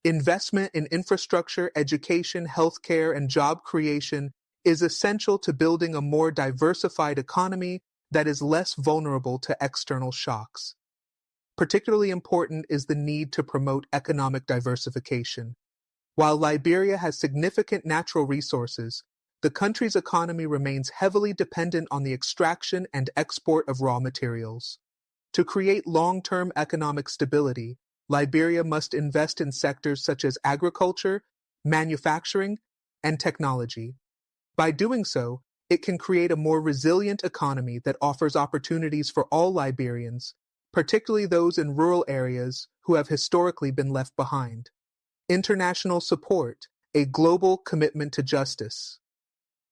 Investment in infrastructure, education, healthcare, and job creation is essential to building a more diversified economy that is less vulnerable to external shocks. Particularly important is the need to promote economic diversification. While Liberia has significant natural resources, the country's economy remains heavily dependent on the extraction and export of raw materials. To create long-term economic stability, Liberia must invest in sectors such as agriculture, manufacturing, and technology. By doing so, it can create a more resilient economy that offers opportunities for all Liberians, particularly those in rural areas who have historically been left behind. International support, a global commitment to justice.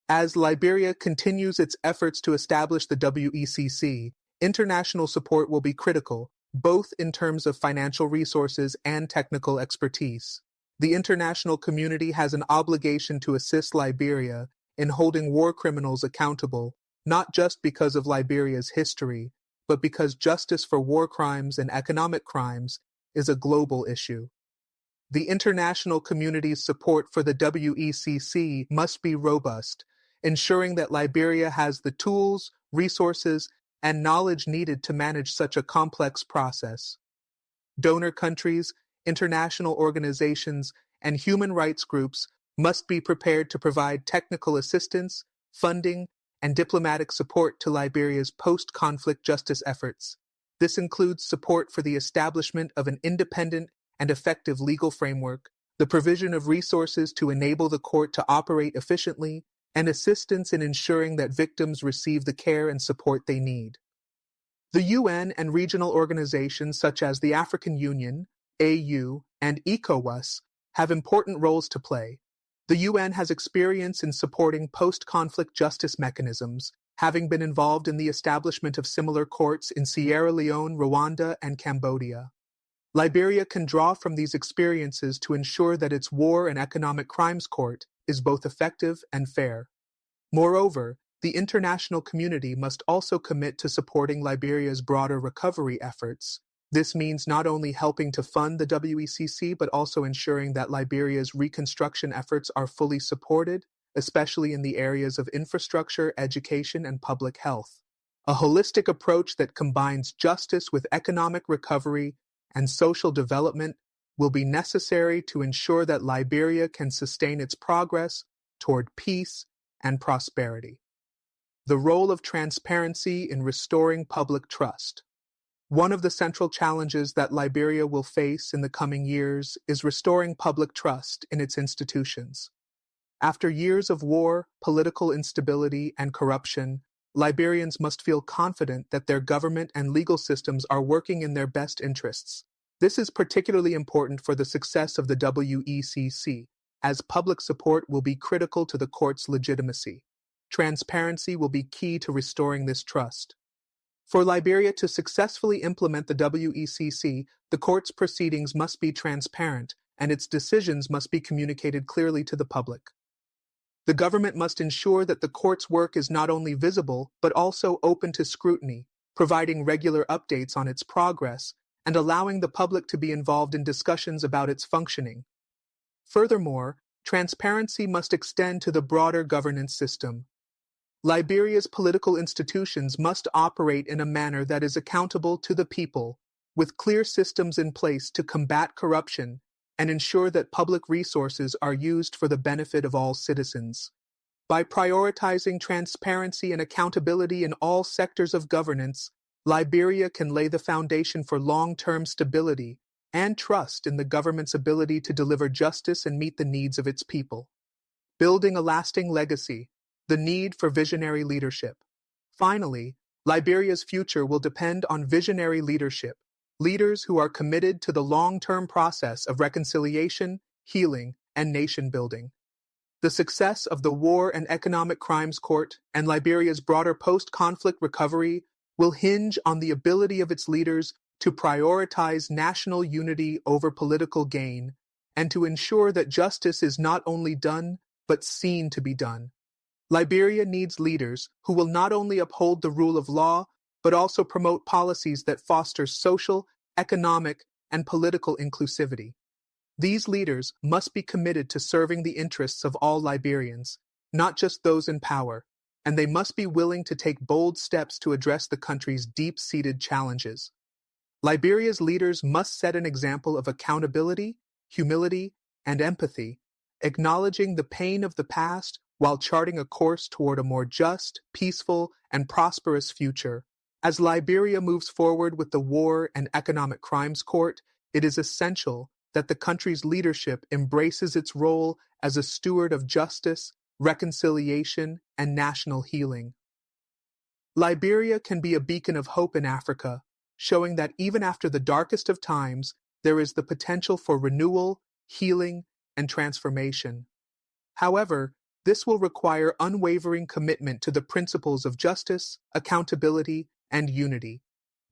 As Liberia continues its efforts to establish the WECC, international support will be critical, both in terms of financial resources and technical expertise. The international community has an obligation to assist Liberia in holding war criminals accountable, not just because of Liberia's history, but because justice for war crimes and economic crimes is a global issue. The international community's support for the WECC must be robust, ensuring that Liberia has the tools, resources, and knowledge needed to manage such a complex process. Donor countries, international organizations, and human rights groups must be prepared to provide technical assistance, funding, and diplomatic support to Liberia's post-conflict justice efforts. This includes support for the establishment of an independent and effective legal framework, the provision of resources to enable the court to operate efficiently, and assistance in ensuring that victims receive the care and support they need. The UN and regional organizations such as the African Union, AU, and ECOWAS have important roles to play. The UN has experience in supporting post-conflict justice mechanisms, having been involved in the establishment of similar courts in Sierra Leone, Rwanda, and Cambodia. Liberia can draw from these experiences to ensure that its War and Economic Crimes Court is both effective and fair. Moreover, the international community must also commit to supporting Liberia's broader recovery efforts. This means not only helping to fund the WECC, but also ensuring that Liberia's reconstruction efforts are fully supported, especially in the areas of infrastructure, education, and public health. A holistic approach that combines justice with economic recovery and social development will be necessary to ensure that Liberia can sustain its progress toward peace and prosperity. The role of transparency in restoring public trust. One of the central challenges that Liberia will face in the coming years is restoring public trust in its institutions. After years of war, political instability, and corruption, Liberians must feel confident that their government and legal systems are working in their best interests. This is particularly important for the success of the WECC, as public support will be critical to the court's legitimacy. Transparency will be key to restoring this trust. For Liberia to successfully implement the WECC, the court's proceedings must be transparent, and its decisions must be communicated clearly to the public. The government must ensure that the court's work is not only visible, but also open to scrutiny, providing regular updates on its progress, and allowing the public to be involved in discussions about its functioning. Furthermore, transparency must extend to the broader governance system. Liberia's political institutions must operate in a manner that is accountable to the people, with clear systems in place to combat corruption and ensure that public resources are used for the benefit of all citizens. By prioritizing transparency and accountability in all sectors of governance, Liberia can lay the foundation for long-term stability and trust in the government's ability to deliver justice and meet the needs of its people. Building a lasting legacy. The need for visionary leadership. Finally, Liberia's future will depend on visionary leadership. leaders who are committed to the long-term process of reconciliation, healing, and nation-building. The success of the War and Economic Crimes Court and Liberia's broader post-conflict recovery will hinge on the ability of its leaders to prioritize national unity over political gain and to ensure that justice is not only done, but seen to be done. Liberia needs leaders who will not only uphold the rule of law, but also promote policies that foster social, economic, and political inclusivity. These leaders must be committed to serving the interests of all Liberians, not just those in power, and they must be willing to take bold steps to address the country's deep-seated challenges. Liberia's leaders must set an example of accountability, humility, and empathy, acknowledging the pain of the past while charting a course toward a more just, peaceful, and prosperous future. As Liberia moves forward with the War and Economic Crimes Court, it is essential that the country's leadership embraces its role as a steward of justice, reconciliation, and national healing. Liberia can be a beacon of hope in Africa, showing that even after the darkest of times, there is the potential for renewal, healing, and transformation. However, this will require unwavering commitment to the principles of justice, accountability, and unity,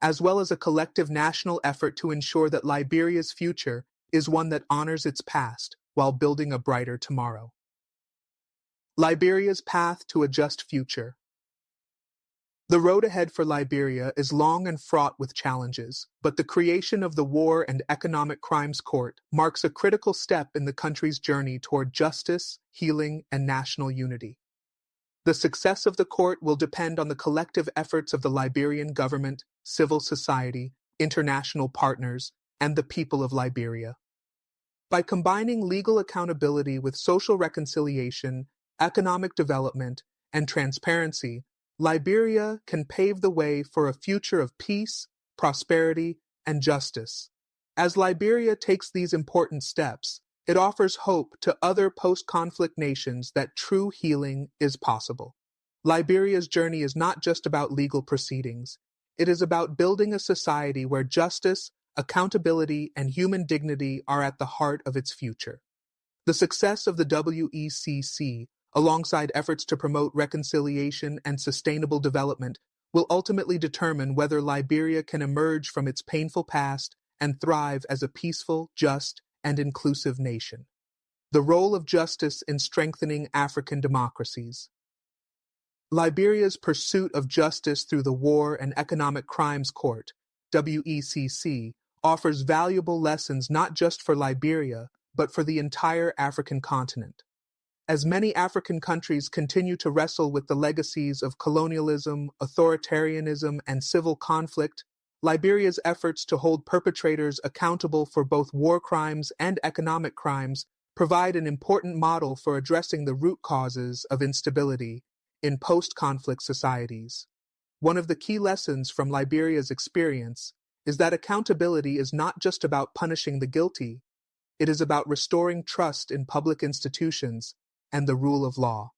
as well as a collective national effort to ensure that Liberia's future is one that honors its past while building a brighter tomorrow. Liberia's path to a just future. The road ahead for Liberia is long and fraught with challenges, but the creation of the War and Economic Crimes Court marks a critical step in the country's journey toward justice, healing, and national unity. The success of the court will depend on the collective efforts of the Liberian government, civil society, international partners, and the people of Liberia. By combining legal accountability with social reconciliation, economic development, and transparency, Liberia can pave the way for a future of peace, prosperity, and justice. As Liberia takes these important steps, it offers hope to other post-conflict nations that true healing is possible. Liberia's journey is not just about legal proceedings. It is about building a society where justice, accountability, and human dignity are at the heart of its future. The success of the WECC, alongside efforts to promote reconciliation and sustainable development, will ultimately determine whether Liberia can emerge from its painful past and thrive as a peaceful, just, and inclusive nation. The role of justice in strengthening African democracies. Liberia's pursuit of justice through the War and Economic Crimes Court, WECC, offers valuable lessons not just for Liberia, but for the entire African continent. As many African countries continue to wrestle with the legacies of colonialism, authoritarianism, and civil conflict, Liberia's efforts to hold perpetrators accountable for both war crimes and economic crimes provide an important model for addressing the root causes of instability in post-conflict societies. One of the key lessons from Liberia's experience is that accountability is not just about punishing the guilty, it is about restoring trust in public institutions and the rule of law.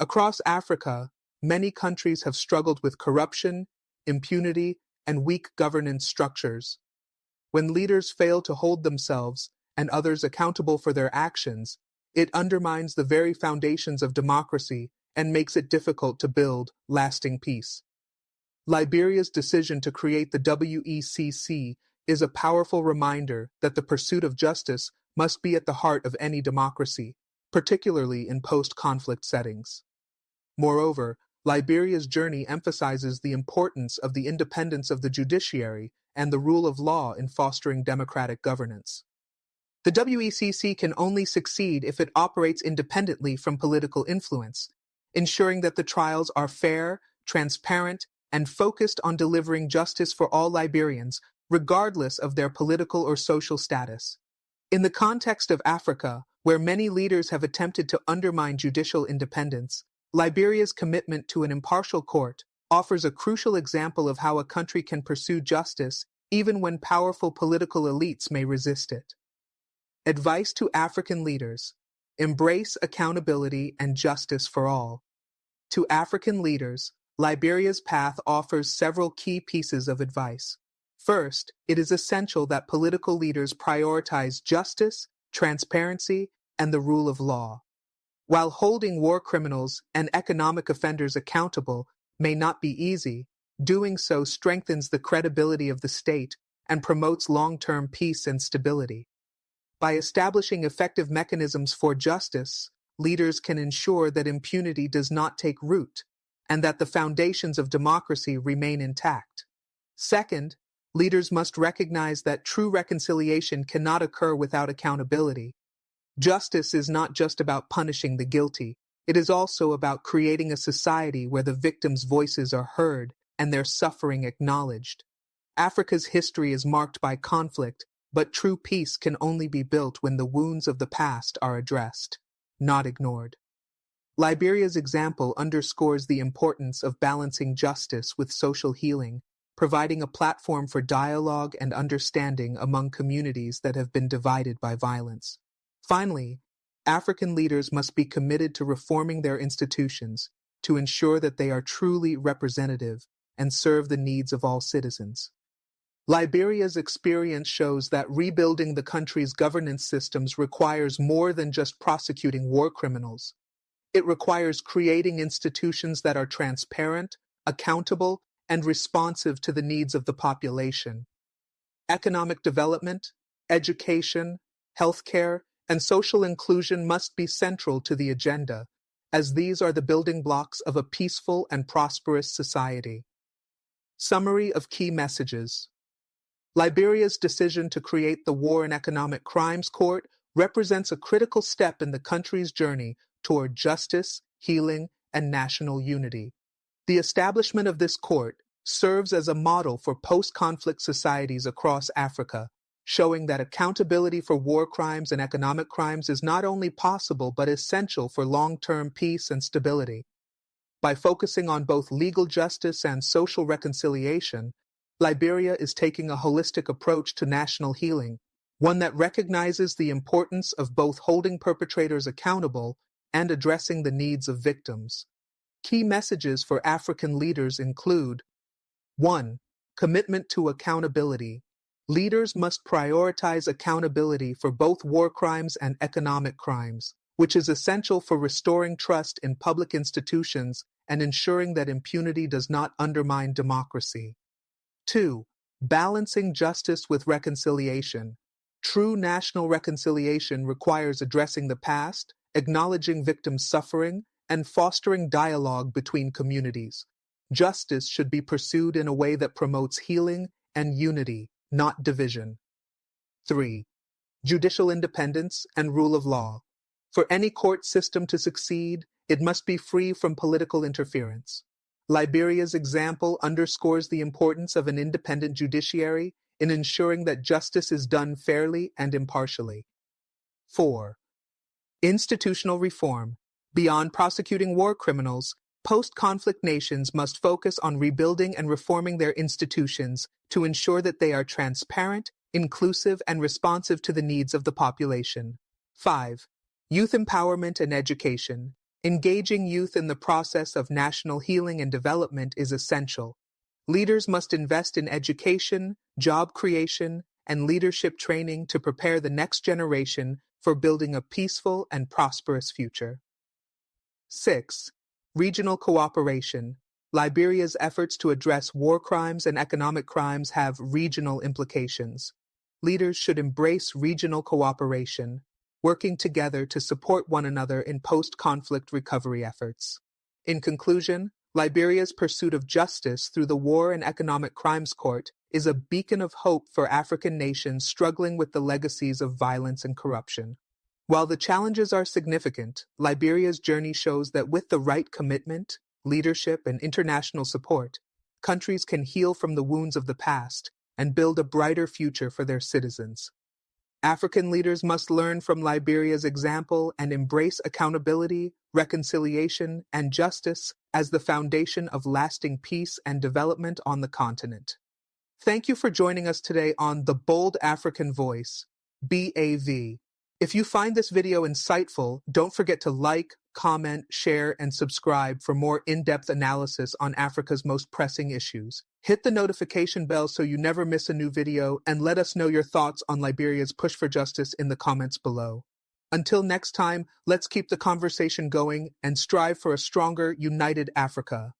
Across Africa, many countries have struggled with corruption, impunity, and weak governance structures. When leaders fail to hold themselves and others accountable for their actions, it undermines the very foundations of democracy and makes it difficult to build lasting peace. Liberia's decision to create the WECC is a powerful reminder that the pursuit of justice must be at the heart of any democracy, particularly in post-conflict settings. Moreover, Liberia's journey emphasizes the importance of the independence of the judiciary and the rule of law in fostering democratic governance. The WECC can only succeed if it operates independently from political influence, ensuring that the trials are fair, transparent, and focused on delivering justice for all Liberians, regardless of their political or social status. In the context of Africa, where many leaders have attempted to undermine judicial independence, Liberia's commitment to an impartial court offers a crucial example of how a country can pursue justice even when powerful political elites may resist it. Advice to African leaders: embrace accountability and justice for all. To African leaders, Liberia's path offers several key pieces of advice. First, it is essential that political leaders prioritize justice, transparency, and the rule of law. While holding war criminals and economic offenders accountable may not be easy, doing so strengthens the credibility of the state and promotes long-term peace and stability. By establishing effective mechanisms for justice, leaders can ensure that impunity does not take root and that the foundations of democracy remain intact. Second, leaders must recognize that true reconciliation cannot occur without accountability. Justice is not just about punishing the guilty. It is also about creating a society where the victims' voices are heard and their suffering acknowledged. Africa's history is marked by conflict, but true peace can only be built when the wounds of the past are addressed, not ignored. Liberia's example underscores the importance of balancing justice with social healing, providing a platform for dialogue and understanding among communities that have been divided by violence. Finally, African leaders must be committed to reforming their institutions to ensure that they are truly representative and serve the needs of all citizens. Liberia's experience shows that rebuilding the country's governance systems requires more than just prosecuting war criminals. It requires creating institutions that are transparent, accountable, and responsive to the needs of the population. Economic development, education, healthcare, and social inclusion must be central to the agenda, as these are the building blocks of a peaceful and prosperous society. Summary of key messages. Liberia's decision to create the War and Economic Crimes Court represents a critical step in the country's journey toward justice, healing, and national unity. The establishment of this court serves as a model for post-conflict societies across Africa, showing that accountability for war crimes and economic crimes is not only possible but essential for long-term peace and stability. By focusing on both legal justice and social reconciliation, Liberia is taking a holistic approach to national healing, one that recognizes the importance of both holding perpetrators accountable and addressing the needs of victims. Key messages for African leaders include: 1. Commitment to accountability. Leaders must prioritize accountability for both war crimes and economic crimes, which is essential for restoring trust in public institutions and ensuring that impunity does not undermine democracy. 2. Balancing justice with reconciliation. True national reconciliation requires addressing the past, acknowledging victims' suffering, and fostering dialogue between communities. Justice should be pursued in a way that promotes healing and unity, not division. 3. Judicial independence and rule of law. For any court system to succeed, it must be free from political interference. Liberia's example underscores the importance of an independent judiciary in ensuring that justice is done fairly and impartially. 4. Institutional reform. Beyond prosecuting war criminals, post-conflict nations must focus on rebuilding and reforming their institutions to ensure that they are transparent, inclusive, and responsive to the needs of the population. 5. Youth empowerment and education. Engaging youth in the process of national healing and development is essential. Leaders must invest in education, job creation, and leadership training to prepare the next generation for building a peaceful and prosperous future. 6. Regional cooperation. Liberia's efforts to address war crimes and economic crimes have regional implications. Leaders should embrace regional cooperation, working together to support one another in post-conflict recovery efforts. In conclusion, Liberia's pursuit of justice through the War and Economic Crimes Court is a beacon of hope for African nations struggling with the legacies of violence and corruption. While the challenges are significant, Liberia's journey shows that with the right commitment, leadership, and international support, countries can heal from the wounds of the past and build a brighter future for their citizens. African leaders must learn from Liberia's example and embrace accountability, reconciliation, and justice as the foundation of lasting peace and development on the continent. Thank you for joining us today on The Bold African Voice, BAV. If you find this video insightful, don't forget to like, comment, share, and subscribe for more in-depth analysis on Africa's most pressing issues. Hit the notification bell so you never miss a new video, and let us know your thoughts on Liberia's push for justice in the comments below. Until next time, let's keep the conversation going and strive for a stronger, united Africa.